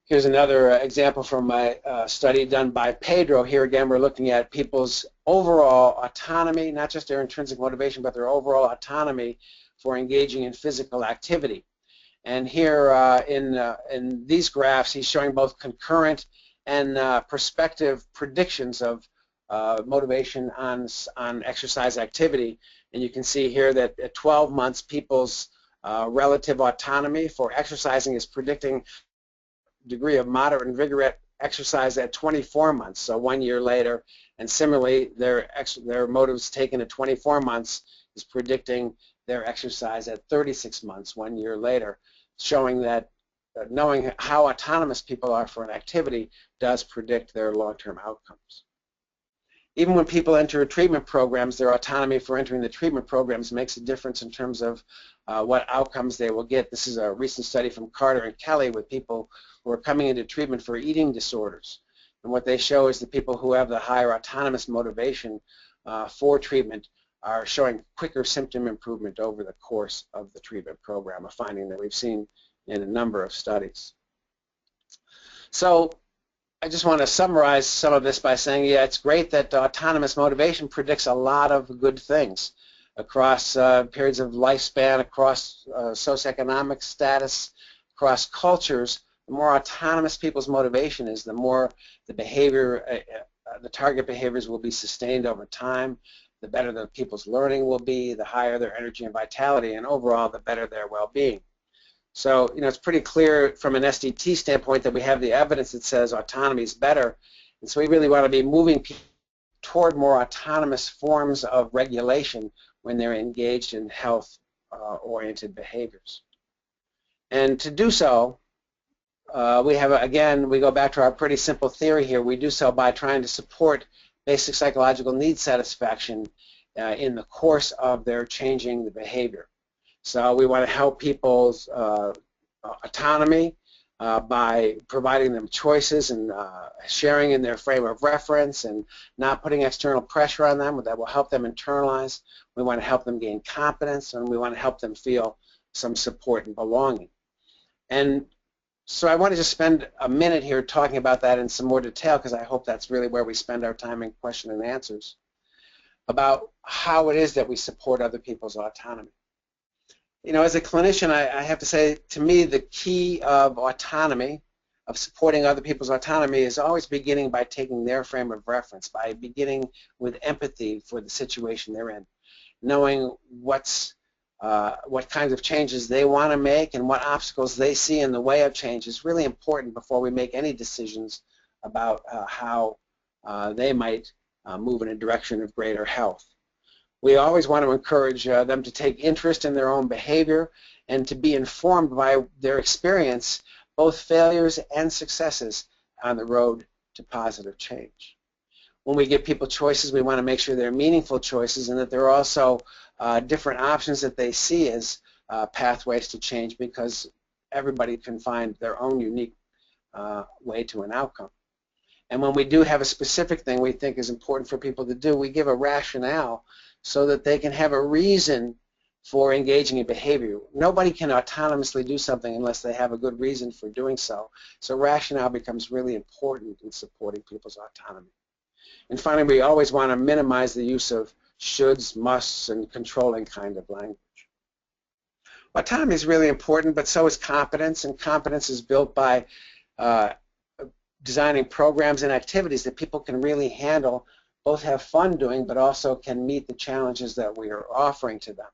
Here's another example from my study done by Pedro. Here again, we're looking at people's overall autonomy, not just their intrinsic motivation, but their overall autonomy for engaging in physical activity. And here in these graphs, he's showing both concurrent and prospective predictions of motivation on exercise activity. And you can see here that at 12 months, people's relative autonomy for exercising is predicting degree of moderate and vigorous exercise at 24 months, so 1 year later. And similarly, their motives taken at 24 months is predicting their exercise at 36 months, 1 year later, showing that knowing how autonomous people are for an activity does predict their long-term outcomes. Even when people enter treatment programs, their autonomy for entering the treatment programs makes a difference in terms of what outcomes they will get. This is a recent study from Carter and Kelly with people who are coming into treatment for eating disorders. And what they show is the people who have the higher autonomous motivation for treatment are showing quicker symptom improvement over the course of the treatment program, a finding that we've seen in a number of studies. So I just want to summarize some of this by saying, yeah, it's great that autonomous motivation predicts a lot of good things across periods of lifespan, across socioeconomic status, across cultures. The more autonomous people's motivation is, the more the behavior, the target behaviors will be sustained over time, the better the people's learning will be, the higher their energy and vitality, and overall, the better their well-being. So, it's pretty clear from an SDT standpoint that we have the evidence that says autonomy is better. And so we really want to be moving people toward more autonomous forms of regulation when they're engaged in health-oriented behaviors. And to do so, we go back to our pretty simple theory here. We do so by trying to support basic psychological need satisfaction in the course of their changing the behavior. So we want to help people's autonomy by providing them choices and sharing in their frame of reference and not putting external pressure on them that will help them internalize. We want to help them gain confidence, and we want to help them feel some support and belonging. And so I want to just spend a minute here talking about that in some more detail, because I hope that's really where we spend our time in question and answers, about how it is that we support other people's autonomy. As a clinician, I have to say, to me, the key of autonomy, of supporting other people's autonomy, is always beginning by taking their frame of reference, by beginning with empathy for the situation they're in, knowing what kinds of changes they want to make and what obstacles they see in the way of change is really important before we make any decisions about how they might move in a direction of greater health. We always want to encourage them to take interest in their own behavior and to be informed by their experience, both failures and successes on the road to positive change. When we give people choices, we want to make sure they're meaningful choices and that there are also different options that they see as pathways to change, because everybody can find their own unique way to an outcome. And when we do have a specific thing we think is important for people to do, we give a rationale so that they can have a reason for engaging in behavior. Nobody can autonomously do something unless they have a good reason for doing so. So rationale becomes really important in supporting people's autonomy. And finally, we always want to minimize the use of shoulds, musts, and controlling kind of language. Autonomy is really important, but so is competence, and competence is built by designing programs and activities that people can really handle, both have fun doing, but also can meet the challenges that we are offering to them.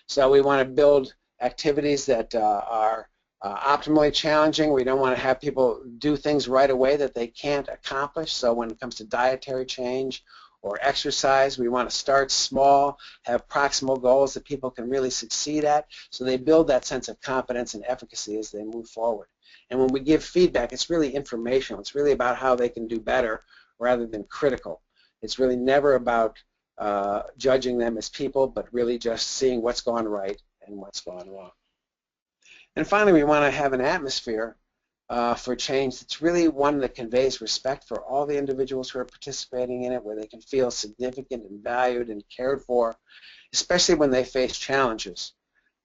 So we want to build activities that are optimally challenging. We don't want to have people do things right away that they can't accomplish. So when it comes to dietary change or exercise, we want to start small, have proximal goals that people can really succeed at, so they build that sense of competence and efficacy as they move forward. And when we give feedback, it's really informational. It's really about how they can do better rather than critical. It's really never about judging them as people, but really just seeing what's gone right and what's gone wrong. And finally, we want to have an atmosphere for change that's really one that conveys respect for all the individuals who are participating in it, where they can feel significant and valued and cared for, especially when they face challenges.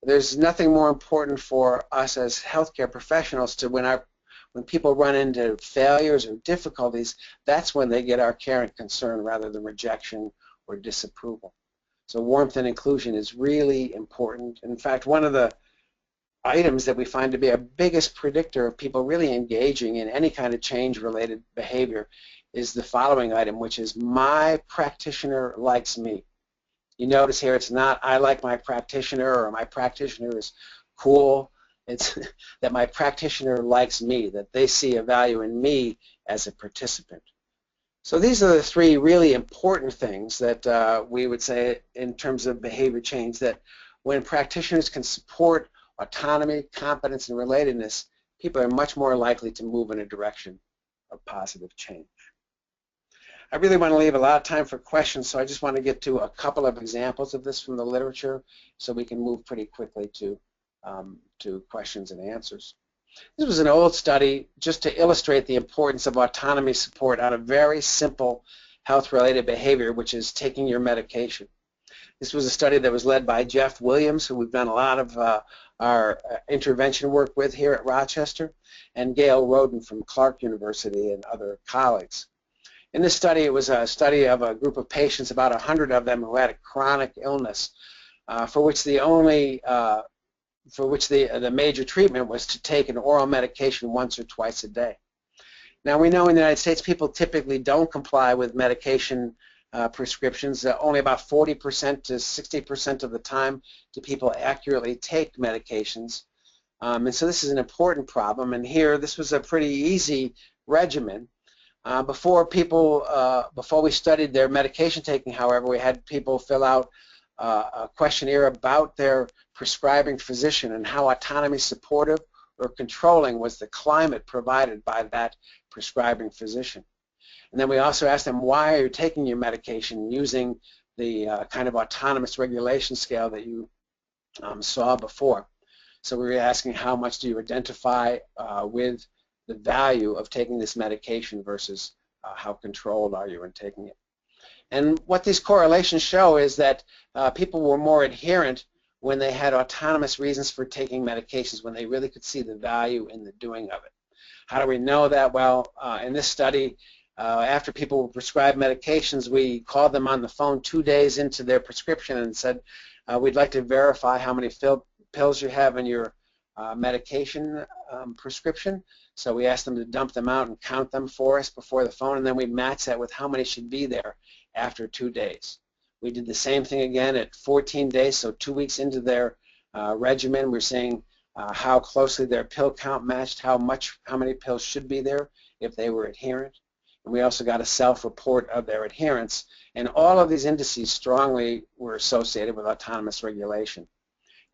There's nothing more important for us as healthcare professionals to when people run into failures or difficulties, that's when they get our care and concern rather than rejection or disapproval. So warmth and inclusion is really important. In fact, one of the items that we find to be our biggest predictor of people really engaging in any kind of change-related behavior is the following item, which is my practitioner likes me. You notice here it's not I like my practitioner or my practitioner is cool. It's that my practitioner likes me, that they see a value in me as a participant. So these are the three really important things that we would say in terms of behavior change, that when practitioners can support autonomy, competence, and relatedness, people are much more likely to move in a direction of positive change. I really want to leave a lot of time for questions, so I just want to get to a couple of examples of this from the literature so we can move pretty quickly to questions and answers. This was an old study just to illustrate the importance of autonomy support on a very simple health-related behavior, which is taking your medication. This was a study that was led by Jeff Williams, who we've done a lot of our intervention work with here at Rochester, and Gail Roden from Clark University and other colleagues. In this study, it was a study of a group of patients, about 100 of them, who had a chronic illness, for which the major treatment was to take an oral medication once or twice a day. Now we know in the United States people typically don't comply with medication prescriptions. Only about 40% to 60% of the time do people accurately take medications. And so this is an important problem. And here, this was a pretty easy regimen. Before we studied their medication taking, however, we had people fill out a questionnaire about their prescribing physician and how autonomy supportive or controlling was the climate provided by that prescribing physician. And then we also asked them, why are you taking your medication, using the kind of autonomous regulation scale that you saw before. So we were asking, how much do you identify with the value of taking this medication versus how controlled are you in taking it. And what these correlations show is that people were more adherent when they had autonomous reasons for taking medications, when they really could see the value in the doing of it. How do we know that? Well, in this study, after people were prescribed medications, we called them on the phone 2 days into their prescription and said, we'd like to verify how many pills you have in your medication prescription. So we asked them to dump them out and count them for us before the phone, and then we matched that with how many should be there after 2 days. We did the same thing again at 14 days, so 2 weeks into their regimen. We're seeing how closely their pill count matched, how many pills should be there if they were adherent. And we also got a self-report of their adherence, and all of these indices strongly were associated with autonomous regulation.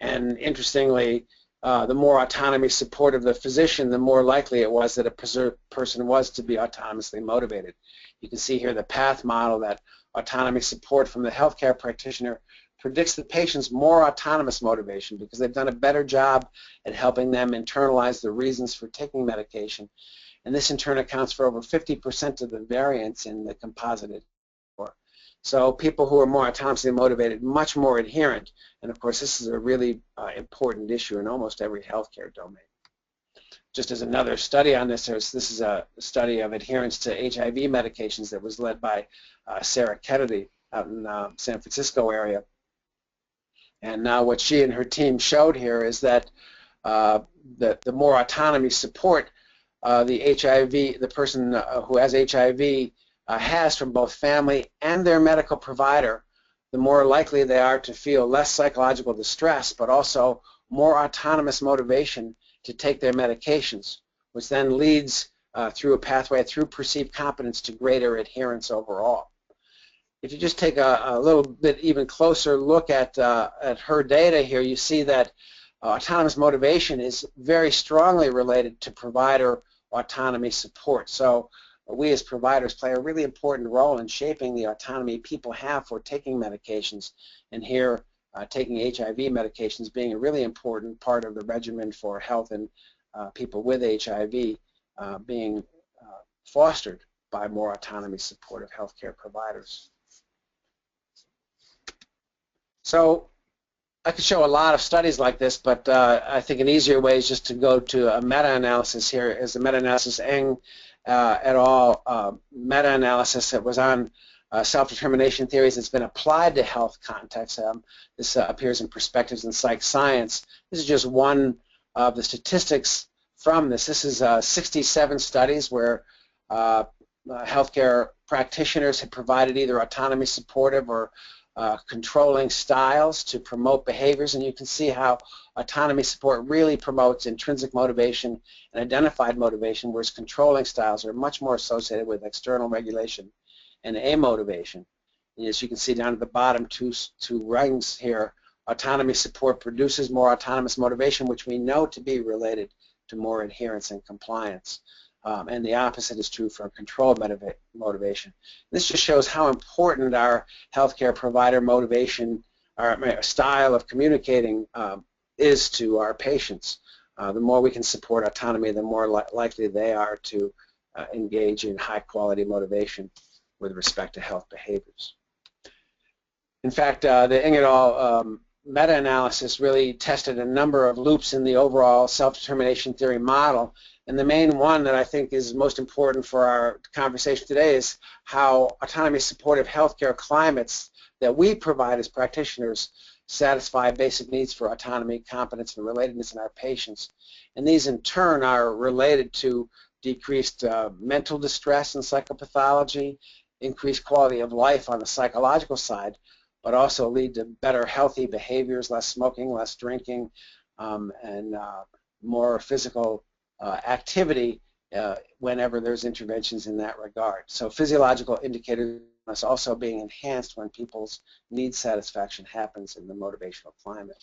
And interestingly, the more autonomy support of the physician, the more likely it was that a person was to be autonomously motivated. You can see here the path model, that autonomy support from the healthcare practitioner predicts the patient's more autonomous motivation because they've done a better job at helping them internalize the reasons for taking medication. And this in turn accounts for over 50% of the variance in the composited score. So people who are more autonomously motivated, much more adherent, and of course this is a really important issue in almost every healthcare domain. Just as another study on this, this is a study of adherence to HIV medications that was led by Sarah Kennedy out in San Francisco area. And now what she and her team showed here is that the more autonomy support, the person who has HIV has from both family and their medical provider, the more likely they are to feel less psychological distress, but also more autonomous motivation to take their medications, which then leads through a pathway through perceived competence to greater adherence overall. If you just take a little bit even closer look at her data here, you see that autonomous motivation is very strongly related to provider autonomy support. So we as providers play a really important role in shaping the autonomy people have for taking medications, and here taking HIV medications being a really important part of the regimen for health and people with HIV being fostered by more autonomy supportive healthcare providers. So I could show a lot of studies like this, but I think an easier way is just to go to a meta-analysis here. Is the meta-analysis Eng et al. Meta-analysis that was on self-determination theories that's been applied to health contexts. This appears in Perspectives in Psych Science. This is just one of the statistics from this. This is 67 studies where healthcare practitioners had provided either autonomy supportive or controlling styles to promote behaviors, and you can see how autonomy support really promotes intrinsic motivation and identified motivation, whereas controlling styles are much more associated with external regulation and amotivation. And as you can see down at the bottom two rungs here, autonomy support produces more autonomous motivation, which we know to be related to more adherence and compliance. And the opposite is true for controlled motivation. This just shows how important our healthcare provider motivation, our style of communicating is to our patients. The more we can support autonomy, the more likely they are to engage in high-quality motivation with respect to health behaviors. In fact, the Eng et al. Meta-analysis really tested a number of loops in the overall self-determination theory model, and the main one that I think is most important for our conversation today is how autonomy supportive healthcare climates that we provide as practitioners satisfy basic needs for autonomy, competence, and relatedness in our patients. And these in turn are related to decreased mental distress and psychopathology, increased quality of life on the psychological side, but also lead to better healthy behaviors, less smoking, less drinking, and more physical activity whenever there's interventions in that regard. So physiological indicators must also being enhanced when people's need satisfaction happens in the motivational climate.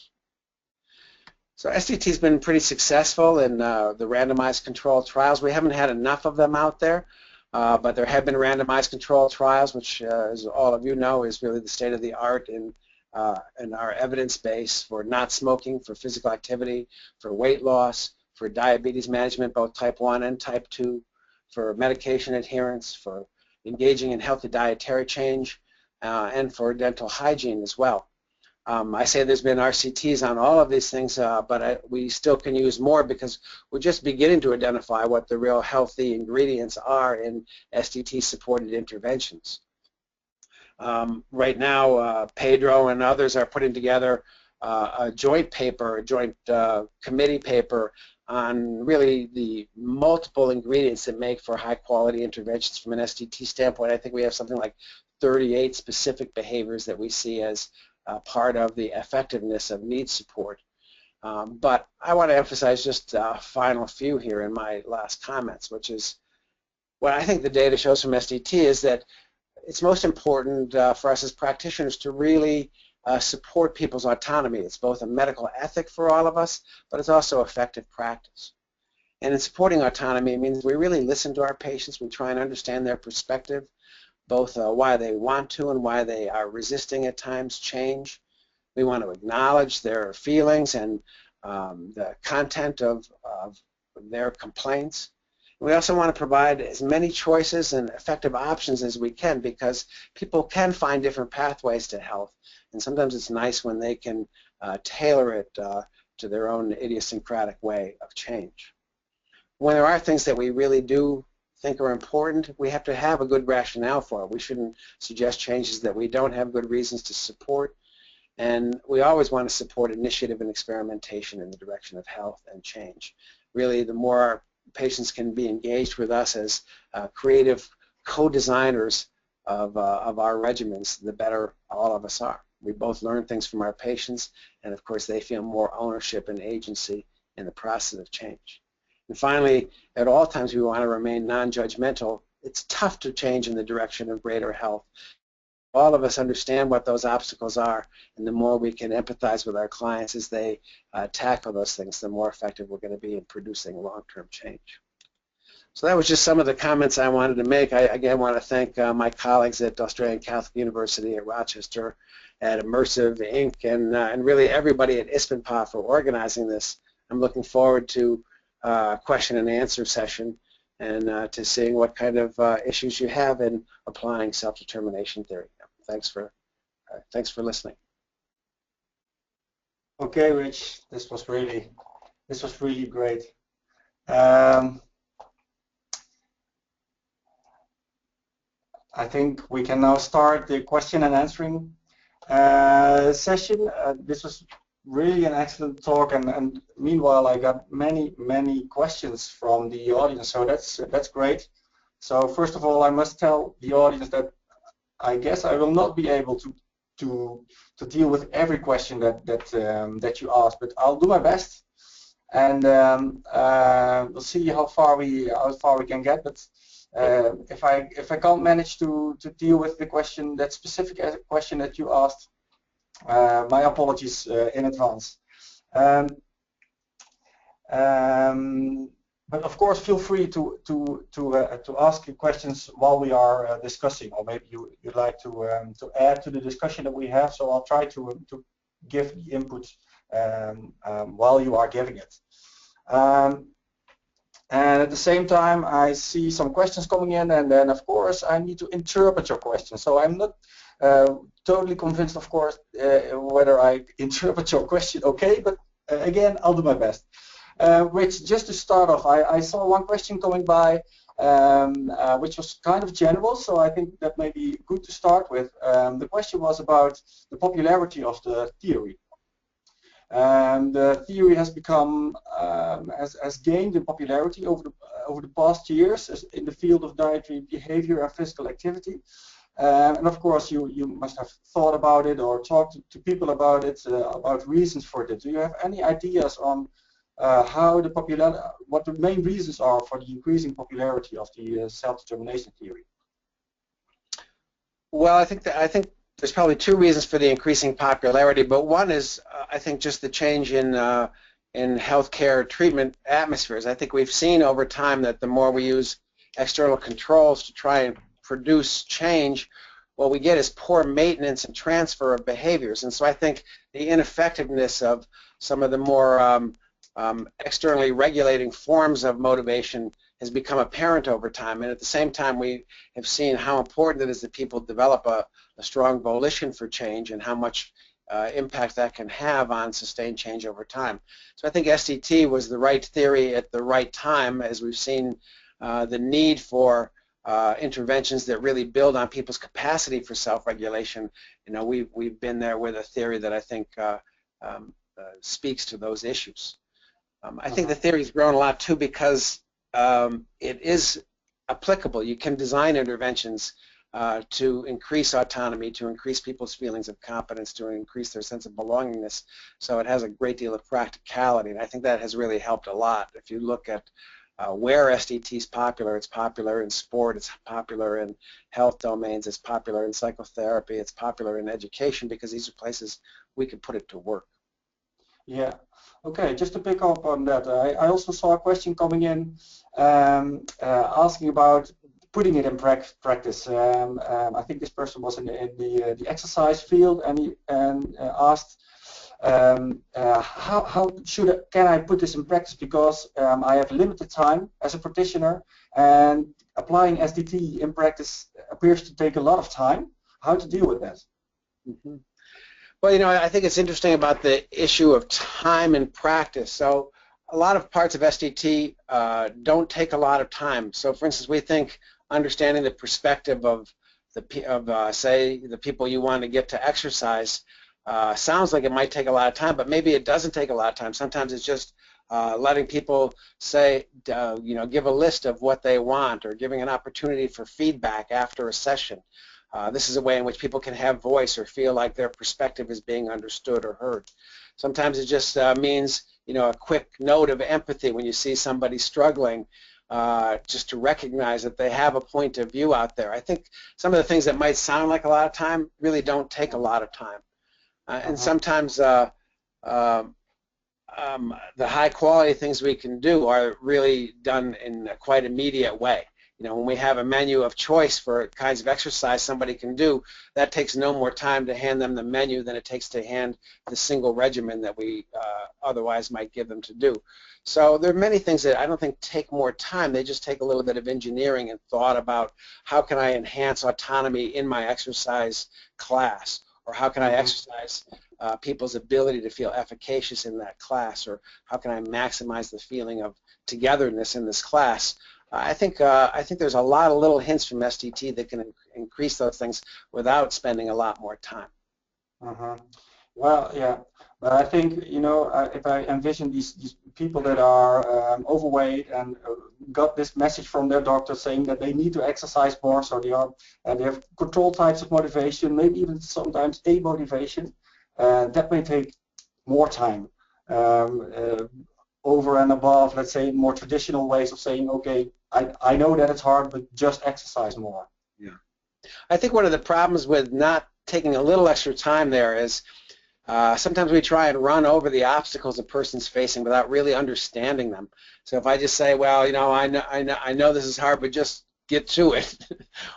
So SDT has been pretty successful in the randomized controlled trials. We haven't had enough of them out there. But there have been randomized controlled trials, which, as all of you know, is really the state of the art in our evidence base for not smoking, for physical activity, for weight loss, for diabetes management, both type 1 and type 2, for medication adherence, for engaging in healthy dietary change, and for dental hygiene as well. I say there's been RCTs on all of these things, but we still can use more because we're just beginning to identify what the real healthy ingredients are in SDT-supported interventions. Right now, Pedro and others are putting together a joint paper, a joint committee paper on really the multiple ingredients that make for high-quality interventions from an SDT standpoint. I think we have something like 38 specific behaviors that we see as part of the effectiveness of need support. But I want to emphasize just a final few here in my last comments, which is what I think the data shows from SDT is that it's most important for us as practitioners to really support people's autonomy. It's both a medical ethic for all of us, but it's also effective practice. And in supporting autonomy, it means we really listen to our patients. We try and understand their perspective, both why they want to and why they are resisting at times change. We want to acknowledge their feelings and the content of their complaints. We also want to provide as many choices and effective options as we can because people can find different pathways to health, and sometimes it's nice when they can tailor it to their own idiosyncratic way of change. When there are things that we really do think are important, we have to have a good rationale for it. We shouldn't suggest changes that we don't have good reasons to support, and we always want to support initiative and experimentation in the direction of health and change. Really, the more our patients can be engaged with us as creative co-designers of our regimens, the better all of us are. We both learn things from our patients, and of course they feel more ownership and agency in the process of change. And finally, at all times we want to remain non-judgmental. It's tough to change in the direction of greater health. All of us understand what those obstacles are, and the more we can empathize with our clients as they tackle those things, the more effective we're going to be in producing long-term change. So that was just some of the comments I wanted to make. I again want to thank my colleagues at Australian Catholic University at Rochester, at Immersive Inc., and really everybody at ISPNPA for organizing this. I'm looking forward to a question and answer session and to seeing what kind of issues you have in applying self-determination theory. Thanks for listening. Okay, Rich, this was really great. I think we can now start the question and answering session. This was really an excellent talk, and meanwhile I got many questions from the audience, so that's great. So first of all, I must tell the audience that I guess I will not be able to deal with every question that you ask, but I'll do my best, and we'll see how far we can get. But if I can't manage to deal with the question, that specific question that you asked, my apologies in advance. But of course, feel free to ask your questions while we are discussing, or maybe you'd like to add to the discussion that we have. So I'll try to give the input while you are giving it. And at the same time, I see some questions coming in, and then of course I need to interpret your questions. So I'm not totally convinced, of course, whether I interpret your question okay, but again, I'll do my best. Rich, just to start off, I saw one question coming by, which was kind of general, so I think that may be good to start with. The question was about the popularity of the theory. The theory has become, has gained in popularity over the past years in the field of dietary behavior and physical activity. And of course, you must have thought about it or talked to people about it, about reasons for it. Do you have any ideas on what the main reasons are for the increasing popularity of the self-determination theory? Well, I think there's probably two reasons for the increasing popularity, but one is I think just the change in healthcare treatment atmospheres. I think we've seen over time that the more we use external controls to try and produce change, what we get is poor maintenance and transfer of behaviors. And so I think the ineffectiveness of some of the more externally regulating forms of motivation has become apparent over time, and at the same time we have seen how important it is that people develop a strong volition for change and how much impact that can have on sustained change over time. So I think SDT was the right theory at the right time, as we've seen the need for interventions that really build on people's capacity for self-regulation. You know, we've been there with a theory that I think speaks to those issues. I think the theory's grown a lot too because it is applicable. You can design interventions to increase autonomy, to increase people's feelings of competence, to increase their sense of belongingness. So it has a great deal of practicality, and I think that has really helped a lot. If you look at where SDT is popular, it's popular in sport, it's popular in health domains, it's popular in psychotherapy, it's popular in education, because these are places we can put it to work. Yeah. Okay, just to pick up on that, I also saw a question coming in asking about putting it in practice. I think this person was in the exercise field, and asked how can I put this in practice, because I have limited time as a practitioner, and applying SDT in practice appears to take a lot of time. How to deal with that? Mm-hmm. Well, you know, I think it's interesting about the issue of time and practice. So a lot of parts of SDT don't take a lot of time. So for instance, we think understanding the perspective of say the people you want to get to exercise sounds like it might take a lot of time, but maybe it doesn't take a lot of time. Sometimes it's just letting people say, give a list of what they want, or giving an opportunity for feedback after a session. This is a way in which people can have voice or feel like their perspective is being understood or heard. Sometimes it just means, a quick note of empathy when you see somebody struggling, just to recognize that they have a point of view out there. I think some of the things that might sound like a lot of time really don't take a lot of time. And sometimes the high quality things we can do are really done in a quite immediate way. When we have a menu of choice for kinds of exercise somebody can do, that takes no more time to hand them the menu than it takes to hand the single regimen that we otherwise might give them to do. So there are many things that I don't think take more time. They just take a little bit of engineering and thought about how can I enhance autonomy in my exercise class, or how can I exercise people's ability to feel efficacious in that class, or how can I maximize the feeling of togetherness in this class. I think there's a lot of little hints from SDT that can increase those things without spending a lot more time. Well, yeah, but I think if I envision these people that are overweight and got this message from their doctor saying that they need to exercise more, so they have control types of motivation, maybe even sometimes amotivation, that may take more time. Over and above, let's say, more traditional ways of saying, okay, I know that it's hard, but just exercise more. Yeah. I think one of the problems with not taking a little extra time there is sometimes we try and run over the obstacles a person's facing without really understanding them. So if I just say, well, I know this is hard, but just get to it,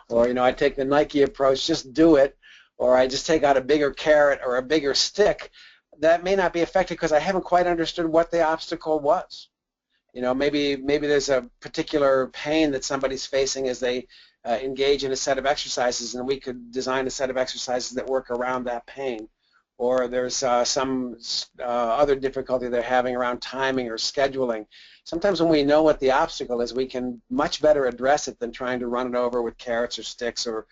or I take the Nike approach, just do it, or I just take out a bigger carrot or a bigger stick, that may not be effective because I haven't quite understood what the obstacle was. Maybe there's a particular pain that somebody's facing as they engage in a set of exercises, and we could design a set of exercises that work around that pain. Or there's some other difficulty they're having around timing or scheduling. Sometimes when we know what the obstacle is, we can much better address it than trying to run it over with carrots or sticks, or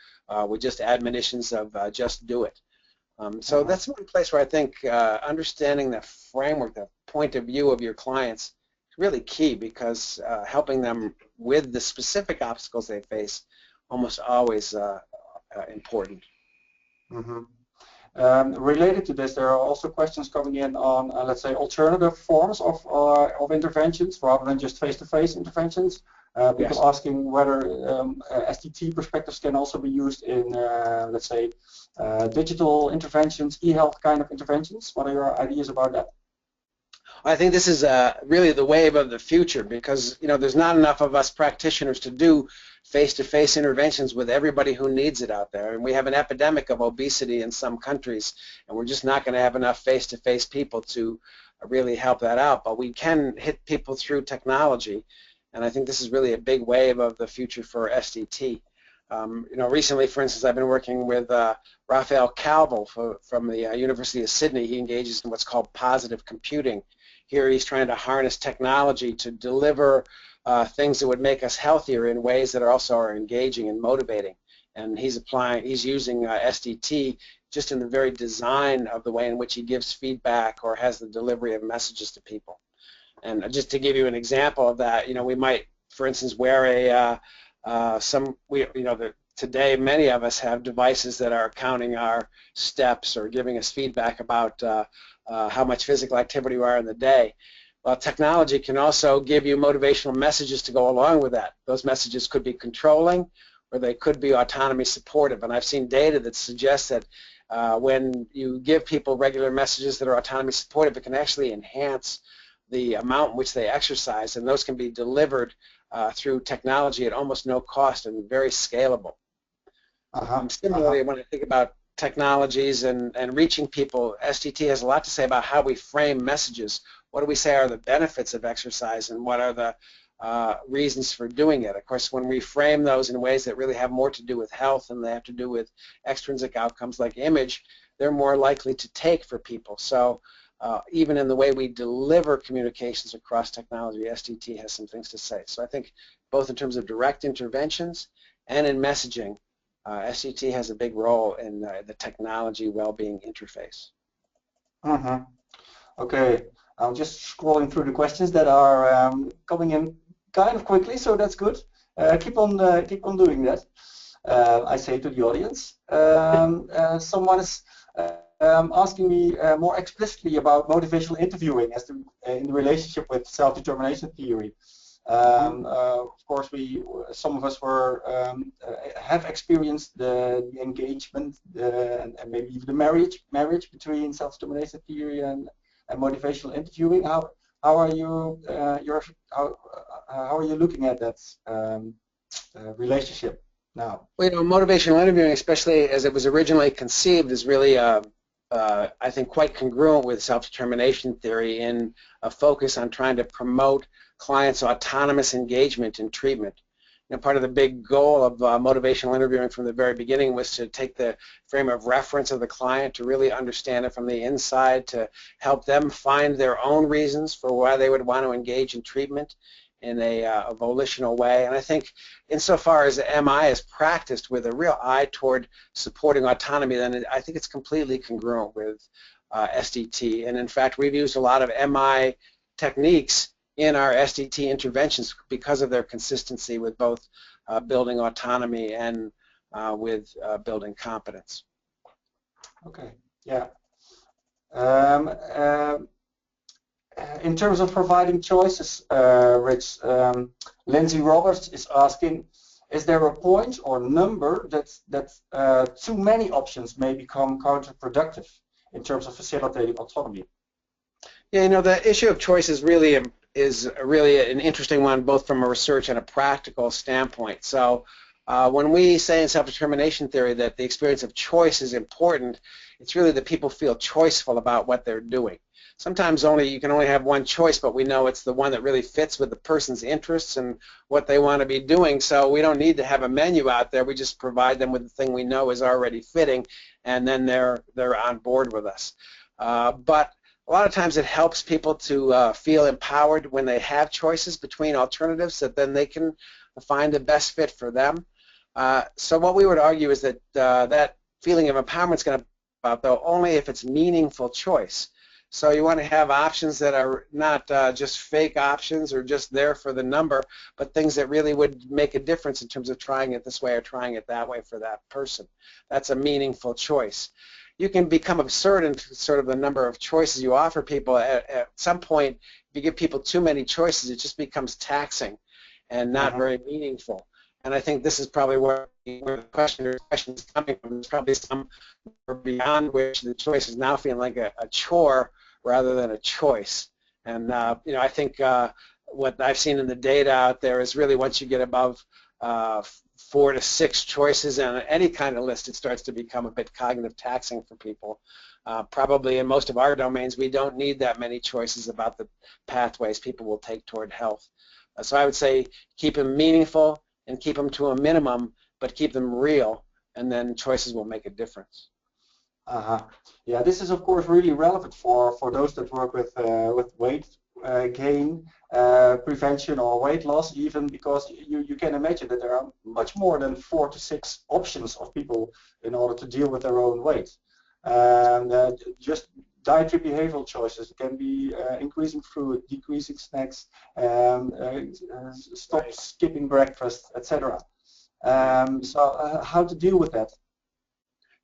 with just admonitions of just do it. So that's one place where I think understanding the framework, the point of view of your clients is really key, because helping them with the specific obstacles they face almost always important. Related to this, there are also questions coming in on, let's say, alternative forms of interventions rather than just face-to-face interventions. People asking whether SDT perspectives can also be used in, let's say, digital interventions, e-health kind of interventions. What are your ideas about that? I think this is really the wave of the future, because there's not enough of us practitioners to do face-to-face interventions with everybody who needs it out there, and we have an epidemic of obesity in some countries, and we're just not going to have enough face-to-face people to really help that out. But we can hit people through technology, and I think this is really a big wave of the future for SDT. Recently, for instance, I've been working with Raphael Calvel from the University of Sydney. He engages in what's called positive computing. Here he's trying to harness technology to deliver things that would make us healthier in ways that are engaging and motivating. And he's using SDT just in the very design of the way in which he gives feedback or has the delivery of messages to people. And just to give you an example of that, we might, for instance, wear today many of us have devices that are counting our steps or giving us feedback about how much physical activity we are in the day. Well, technology can also give you motivational messages to go along with that. Those messages could be controlling, or they could be autonomy supportive. And I've seen data that suggests that when you give people regular messages that are autonomy supportive, it can actually enhance the amount in which they exercise, and those can be delivered through technology at almost no cost and very scalable. Similarly, when I think about technologies and reaching people, SDT has a lot to say about how we frame messages. What do we say are the benefits of exercise, and what are the reasons for doing it? Of course, when we frame those in ways that really have more to do with health than they have to do with extrinsic outcomes like image, they're more likely to take for people. So even in the way we deliver communications across technology, SDT has some things to say. So I think both in terms of direct interventions and in messaging, SDT has a big role in the technology well-being interface. Okay. I'm just scrolling through the questions that are coming in kind of quickly, so that's good. Keep on doing that. I say to the audience. Someone is asking me more explicitly about motivational interviewing as in the relationship with self-determination theory. Of course, some of us have experienced the engagement and maybe even the marriage between self-determination theory and motivational interviewing. How are you how are you looking at that relationship now? Well, motivational interviewing, especially as it was originally conceived, is really I think quite congruent with self-determination theory in a focus on trying to promote clients' autonomous engagement in treatment. Part of the big goal of motivational interviewing from the very beginning was to take the frame of reference of the client, to really understand it from the inside, to help them find their own reasons for why they would want to engage in treatment in a volitional way. And I think insofar as MI is practiced with a real eye toward supporting autonomy, then I think it's completely congruent with SDT. And in fact, we've used a lot of MI techniques in our SDT interventions because of their consistency with both building autonomy and with building competence. Okay, yeah. In terms of providing choices, Rich, Lindsay Roberts is asking, is there a point or number that too many options may become counterproductive in terms of facilitating autonomy? Yeah, the issue of choice is really an interesting one, both from a research and a practical standpoint. So when we say in self-determination theory that the experience of choice is important, it's really that people feel choiceful about what they're doing. Sometimes you can only have one choice, but we know it's the one that really fits with the person's interests and what they want to be doing. So we don't need to have a menu out there. We just provide them with the thing we know is already fitting, and then they're on board with us. But a lot of times it helps people to feel empowered when they have choices between alternatives, that then they can find the best fit for them. So what we would argue is that that feeling of empowerment is going to come about, though, only if it's meaningful choice. So you want to have options that are not just fake options or just there for the number, but things that really would make a difference in terms of trying it this way or trying it that way for that person. That's a meaningful choice. You can become absurd in sort of the number of choices you offer people. At some point, if you give people too many choices, it just becomes taxing and not very meaningful. And I think this is probably where the question is coming from. There's probably some beyond which the choice is now feeling like a chore rather than a choice. And I think what I've seen in the data out there is really once you get above 4 to 6 choices on any kind of list, it starts to become a bit cognitive taxing for people. Probably in most of our domains, we don't need that many choices about the pathways people will take toward health. So I would say keep them meaningful and keep them to a minimum, but keep them real, and then choices will make a difference. Yeah, this is of course really relevant for those that work with weight gain, prevention or weight loss, even because you can imagine that there are much more than 4 to 6 options of people in order to deal with their own weight. Just dietary behavioral choices can be increasing fruit, decreasing snacks, stop skipping breakfast, etc. So how to deal with that?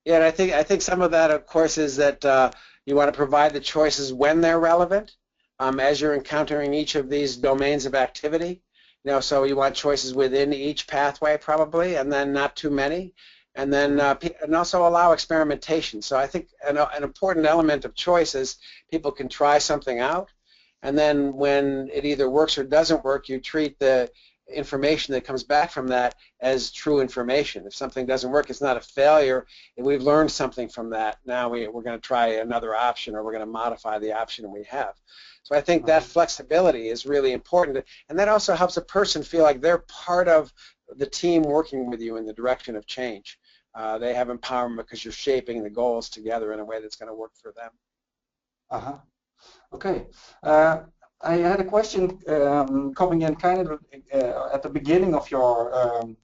Yeah, and I think some of that, of course, is that you want to provide the choices when they're relevant, as you're encountering each of these domains of activity. So you want choices within each pathway probably, and then not too many, and then and also allow experimentation. So I think an important element of choice is people can try something out, and then when it either works or doesn't work, you treat the information that comes back from that as true information. If something doesn't work, it's not a failure, and we've learned something from that. Now we're going to try another option, or we're going to modify the option we have. So I think that flexibility is really important, and that also helps a person feel like they're part of the team working with you in the direction of change. They have empowerment because you're shaping the goals together in a way that's going to work for them. Okay. I had a question coming in kind of at the beginning of your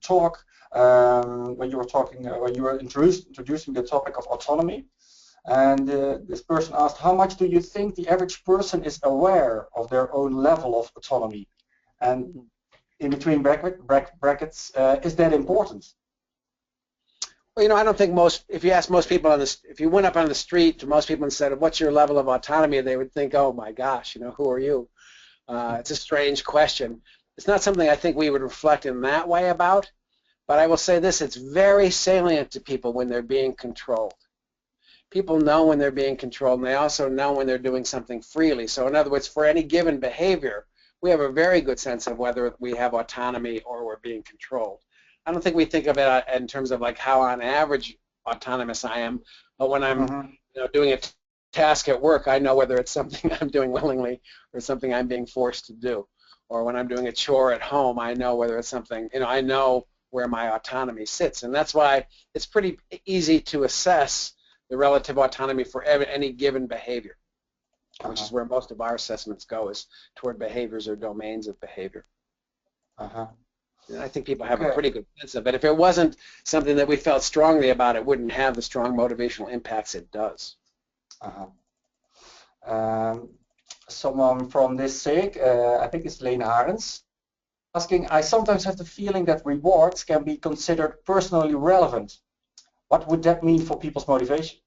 talk when you were introducing the topic of autonomy. And this person asked, how much do you think the average person is aware of their own level of autonomy? And in between brackets, is that important? Well, I don't think if you ask most people if you went up on the street to most people and said, what's your level of autonomy, they would think, oh my gosh, who are you? It's a strange question. It's not something I think we would reflect in that way about, but I will say this, it's very salient to people when they're being controlled. People know when they're being controlled, and they also know when they're doing something freely. So in other words, for any given behavior, we have a very good sense of whether we have autonomy or we're being controlled. I don't think we think of it in terms of like how on average autonomous I am, but when I'm doing a task at work, I know whether it's something I'm doing willingly or something I'm being forced to do. Or when I'm doing a chore at home, I know whether it's something, I know where my autonomy sits. And that's why it's pretty easy to assess the relative autonomy for any given behavior, which is where most of our assessments go, is toward behaviors or domains of behavior. And I think people have a pretty good sense of it. If it wasn't something that we felt strongly about, it wouldn't have the strong motivational impacts it does. Someone from this SIG, I think it's Lena Harens, asking, I sometimes have the feeling that rewards can be considered personally relevant. What would that mean for people's motivation?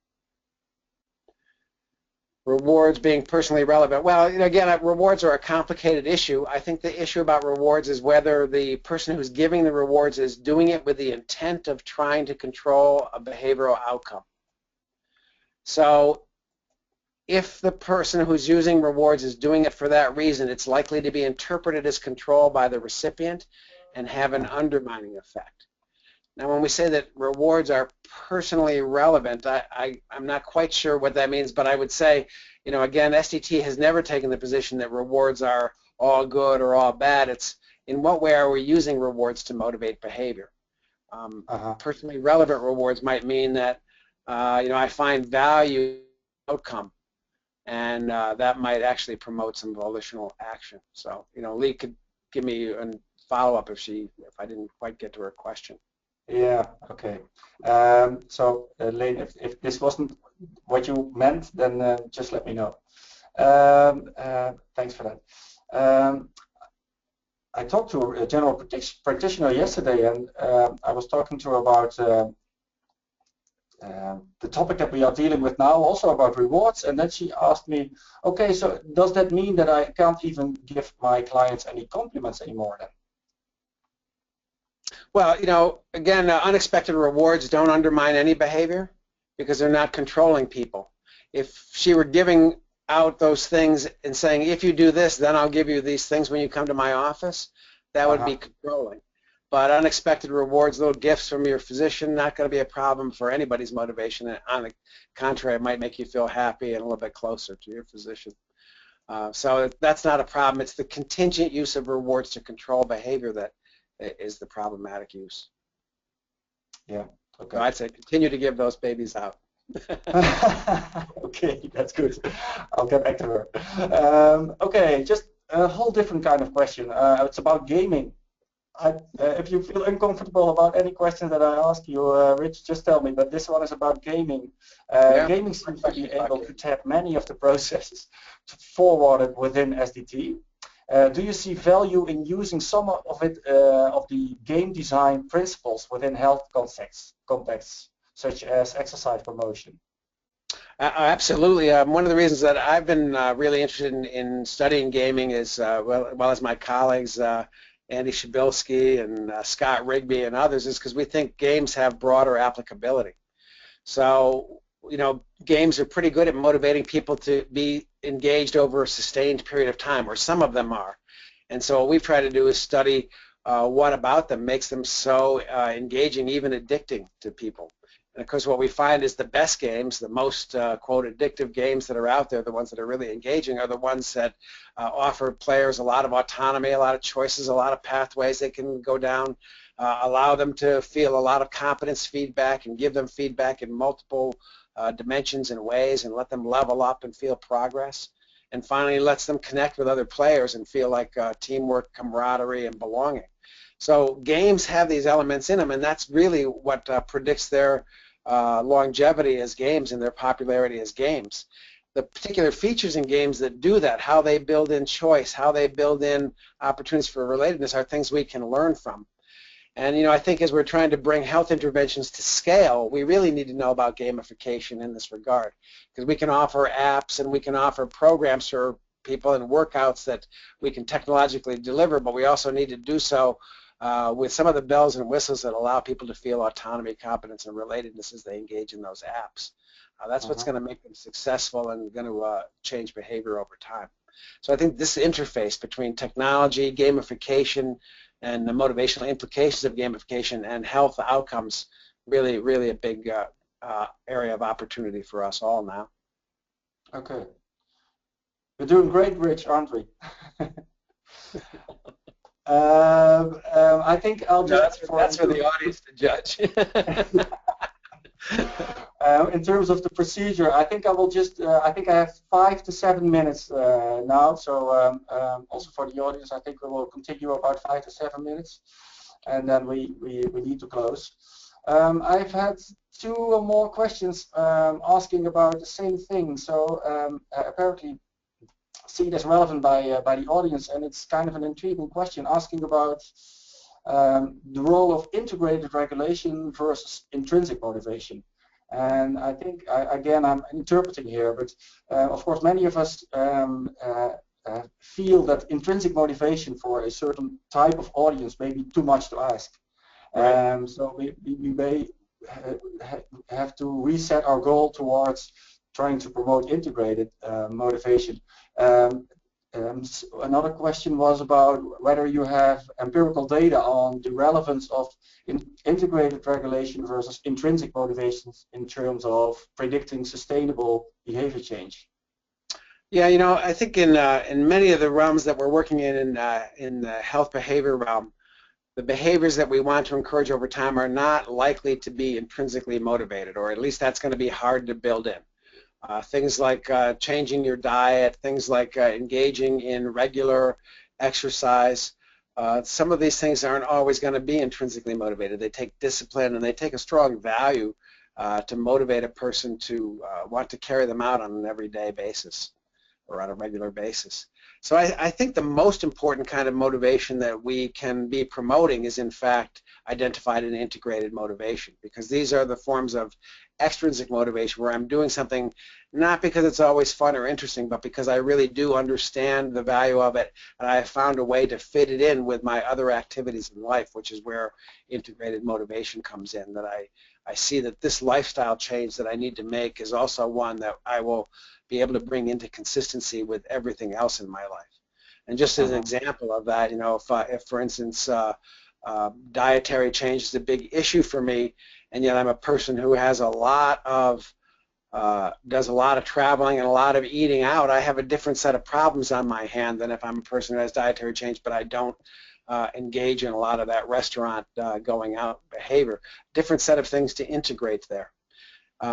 Rewards being personally relevant. Well, again, rewards are a complicated issue. I think the issue about rewards is whether the person who's giving the rewards is doing it with the intent of trying to control a behavioral outcome. So if the person who's using rewards is doing it for that reason, it's likely to be interpreted as control by the recipient and have an undermining effect. Now, when we say that rewards are personally relevant, I'm not quite sure what that means, but I would say, again, SDT has never taken the position that rewards are all good or all bad. It's in what way are we using rewards to motivate behavior. Personally relevant rewards might mean that, I find value in the outcome, and that might actually promote some volitional action. So, Lee could give me a follow-up if I didn't quite get to her question. Yeah, okay. So, Lane, if this wasn't what you meant, then just let me know. Thanks for that. I talked to a general practitioner yesterday, and I was talking to her about the topic that we are dealing with now, also about rewards, and then she asked me, okay, so does that mean that I can't even give my clients any compliments anymore then? Well, again, unexpected rewards don't undermine any behavior because they're not controlling people. If she were giving out those things and saying, if you do this, then I'll give you these things when you come to my office, that would be controlling. But unexpected rewards, little gifts from your physician, not going to be a problem for anybody's motivation. And on the contrary, it might make you feel happy and a little bit closer to your physician. So that's not a problem. It's the contingent use of rewards to control behavior that is the problematic use. Yeah. Okay. So I'd say continue to give those babies out. Okay, that's good. I'll get back to her. Okay, just a whole different kind of question. It's about gaming. If you feel uncomfortable about any questions that I ask you, Rich, just tell me. But this one is about gaming. Gaming seems to be able to tap many of the processes forwarded within SDT. Do you see value in using some of it, of the game design principles within health contexts, such as exercise promotion? Absolutely. One of the reasons that I've been really interested in studying gaming is, well as my colleagues, Andy Shabilsky and Scott Rigby and others, is because we think games have broader applicability. So, games are pretty good at motivating people to be engaged over a sustained period of time, or some of them are. And so what we've tried to do is study what about them makes them so engaging, even addicting to people. And of course what we find is the best games, the most quote addictive games that are out there, the ones that are really engaging, are the ones that offer players a lot of autonomy, a lot of choices, a lot of pathways they can go down, allow them to feel a lot of competence feedback and give them feedback in multiple dimensions and ways, and let them level up and feel progress, and finally lets them connect with other players and feel like teamwork, camaraderie, and belonging. So games have these elements in them, and that's really what predicts their longevity as games and their popularity as games. The particular features in games that do that, how they build in choice, how they build in opportunities for relatedness, are things we can learn from. And I think as we're trying to bring health interventions to scale, we really need to know about gamification in this regard, because we can offer apps and we can offer programs for people and workouts that we can technologically deliver, but we also need to do so with some of the bells and whistles that allow people to feel autonomy, competence, and relatedness as they engage in those apps. That's what's going to make them successful and going to change behavior over time. So I think this interface between technology, gamification, and the motivational implications of gamification and health outcomes really, really a big area of opportunity for us all now. Okay. We're doing great, Rich, aren't we? I think I'll just... That's for the audience to judge. In terms of the procedure, I think I will just, I think I have 5 to 7 minutes now, so also for the audience, I think we will continue about 5 to 7 minutes, and then we need to close. I've had 2 or more questions asking about the same thing, so apparently seen as relevant by the audience, and it's kind of an intriguing question asking about the role of integrated regulation versus intrinsic motivation. And I think, again, I'm interpreting here, but of course many of us feel that intrinsic motivation for a certain type of audience may be too much to ask. Right. So we may have to reset our goal towards trying to promote integrated motivation. Another question was about whether you have empirical data on the relevance of integrated regulation versus intrinsic motivations in terms of predicting sustainable behavior change. Yeah, I think in many of the realms that we're working in the health behavior realm, the behaviors that we want to encourage over time are not likely to be intrinsically motivated, or at least that's going to be hard to build in. Things like changing your diet, things like engaging in regular exercise. Some of these things aren't always going to be intrinsically motivated. They take discipline and they take a strong value to motivate a person to want to carry them out on an everyday basis or on a regular basis. So I think the most important kind of motivation that we can be promoting is in fact identified in integrated motivation, because these are the forms of extrinsic motivation where I'm doing something not because it's always fun or interesting, but because I really do understand the value of it and I have found a way to fit it in with my other activities in life, which is where integrated motivation comes in, that I see that this lifestyle change that I need to make is also one that I will be able to bring into consistency with everything else in my life. And just as an example of that, if for instance dietary change is a big issue for me, and yet I'm a person who has a lot of does a lot of traveling and a lot of eating out, I have a different set of problems on my hand than if I'm a person who has dietary change but I don't engage in a lot of that restaurant going out behavior. Different set of things to integrate there.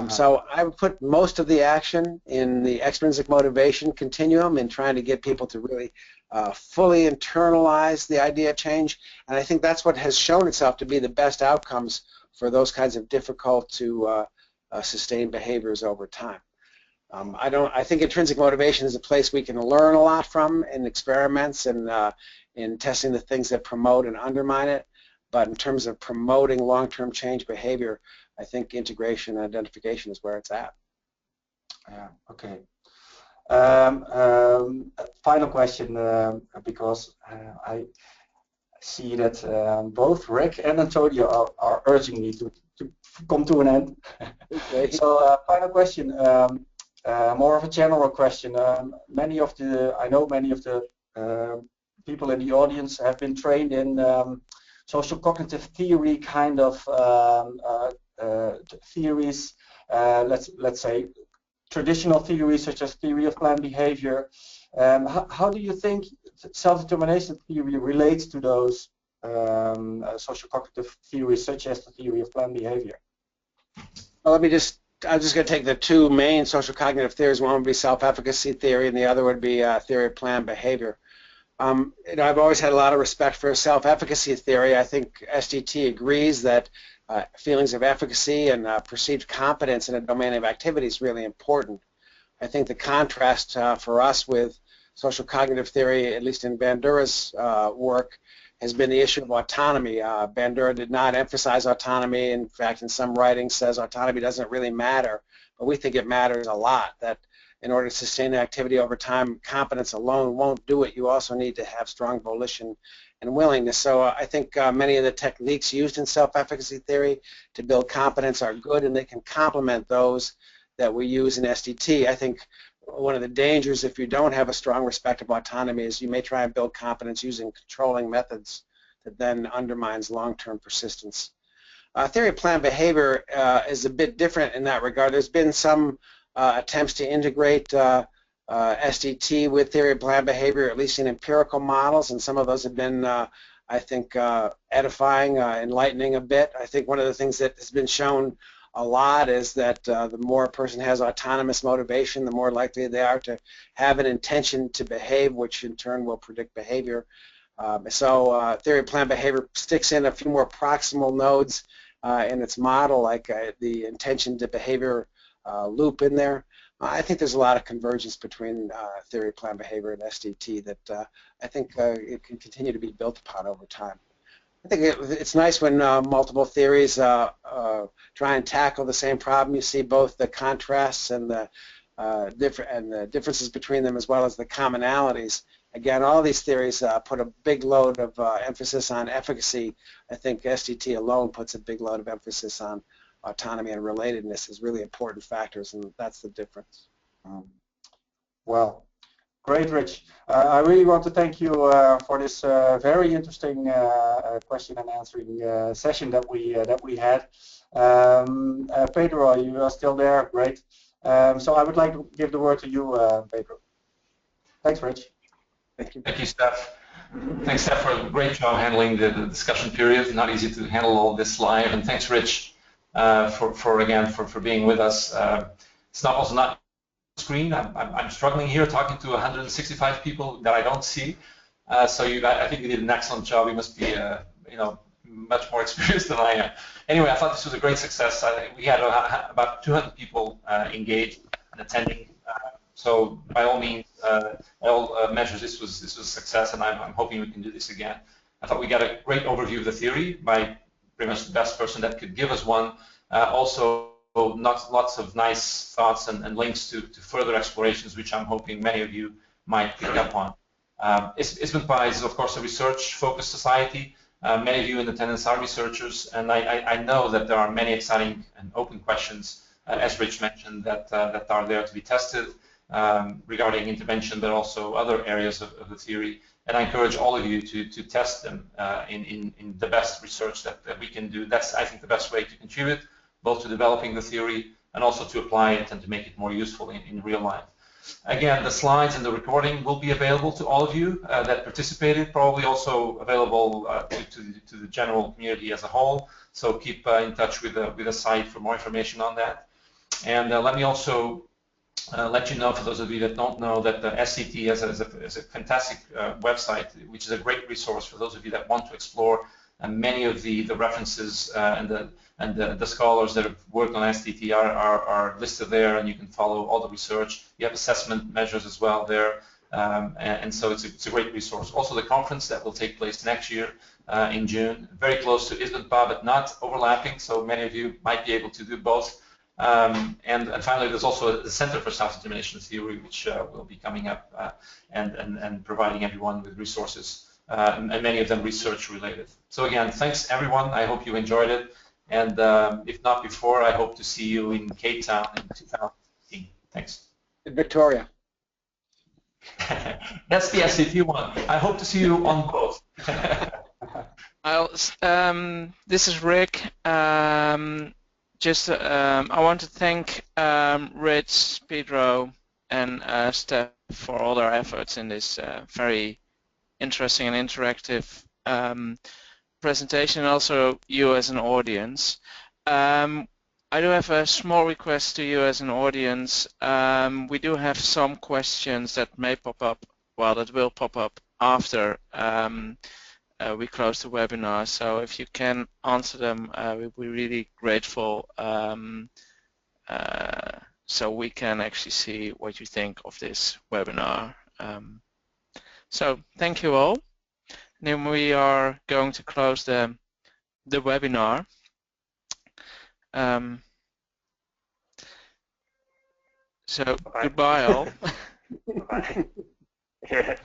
So I would put most of the action in the extrinsic motivation continuum in trying to get people to really fully internalize the idea of change, and I think that's what has shown itself to be the best outcomes for those kinds of difficult to sustain behaviors over time. I think intrinsic motivation is a place we can learn a lot from in experiments and in testing the things that promote and undermine it, but in terms of promoting long-term change behavior, I think integration and identification is where it's at. Yeah, okay. Final question, because I see that both Rick and Antonio are urging me to come to an end. Okay. So final question, more of a general question. I know many of the people in the audience have been trained in social cognitive theory kind of theories, let's say traditional theories such as theory of planned behavior. How do you think self-determination theory relates to those social cognitive theories such as the theory of planned behavior? Well, I'm just going to take the 2 main social cognitive theories. One would be self-efficacy theory and the other would be theory of planned behavior. I've always had a lot of respect for self-efficacy theory. I think SDT agrees that feelings of efficacy and perceived competence in a domain of activity is really important. I think the contrast for us with social cognitive theory, at least in Bandura's work, has been the issue of autonomy. Bandura did not emphasize autonomy. In fact, in some writings says autonomy doesn't really matter, but we think it matters a lot, that in order to sustain activity over time, competence alone won't do it. You also need to have strong volition and willingness. So I think many of the techniques used in self-efficacy theory to build competence are good, and they can complement those that we use in SDT. I think one of the dangers if you don't have a strong respect of autonomy is you may try and build competence using controlling methods that then undermines long-term persistence. Theory of planned behavior is a bit different in that regard. There's been some attempts to integrate SDT with theory of planned behavior, at least in empirical models, and some of those have been, I think, edifying, enlightening a bit. I think one of the things that has been shown a lot is that the more a person has autonomous motivation, the more likely they are to have an intention to behave, which in turn will predict behavior. So theory of planned behavior sticks in a few more proximal nodes in its model, like the intention to behavior loop in there. I think there's a lot of convergence between theory of planned behavior and SDT that I think it can continue to be built upon over time. I think it's nice when multiple theories try and tackle the same problem. You see both the contrasts and the differences between them, as well as the commonalities. Again, all these theories put a big load of emphasis on efficacy. I think SDT alone puts a big load of emphasis on autonomy and relatedness as really important factors, and that's the difference. Well, great, Rich. I really want to thank you for this very interesting question and answering session that we had. Pedro, you are still there. Great. So I would like to give the word to you, Pedro. Thanks, Rich. Thank you. Thank you, Steph. Thanks, Steph, for a great job handling the discussion period. Not easy to handle all this live, and thanks, Rich, for being with us. It's also not screen. I'm struggling here talking to 165 people that I don't see. So I think you did an excellent job. You must be much more experienced than I am. Anyway, I thought this was a great success. We had about 200 people engaged and attending. So by all means, by all measures, this was a success, and I'm hoping we can do this again. I thought we got a great overview of the theory by pretty much the best person that could give us one. Also, lots of nice thoughts and links to further explorations, which I'm hoping many of you might pick up on. ISBNPA is, of course, a research-focused society. Many of you in attendance are researchers, and I know that there are many exciting and open questions, as Rich mentioned, that are there to be tested regarding intervention, but also other areas of the theory. And I encourage all of you to test them in the best research that we can do. That's, I think, the best way to contribute, both to developing the theory and also to apply it and to make it more useful in real life. Again, the slides and the recording will be available to all of you that participated, probably also available to the general community as a whole. So keep in touch with the site for more information on that. And let me also let you know, for those of you that don't know, that the SCT is a fantastic website, which is a great resource for those of you that want to explore many of the references and the scholars that have worked on SDT are listed there, and you can follow all the research. You have assessment measures as well there, and so it's a great resource. Also, the conference that will take place next year in June, very close to ISBNPA, but not overlapping, so many of you might be able to do both. And finally, there's also the Center for Self-Determination Theory, which will be coming up and providing everyone with resources, and many of them research-related. So again, thanks everyone. I hope you enjoyed it. And if not before, I hope to see you in Cape Town in 2016. Thanks. Victoria. That's the SCT one. I hope to see you on both. This is Rick. I want to thank Rich, Pedro, and Steph for all their efforts in this very interesting and interactive presentation, and also you as an audience. I do have a small request to you as an audience. We do have some questions that may pop up, well, that will pop up after we close the webinar. So if you can answer them, we'd be really grateful, so we can actually see what you think of this webinar. So thank you all. Then we are going to close the webinar. So Bye. goodbye all. Bye. Yeah.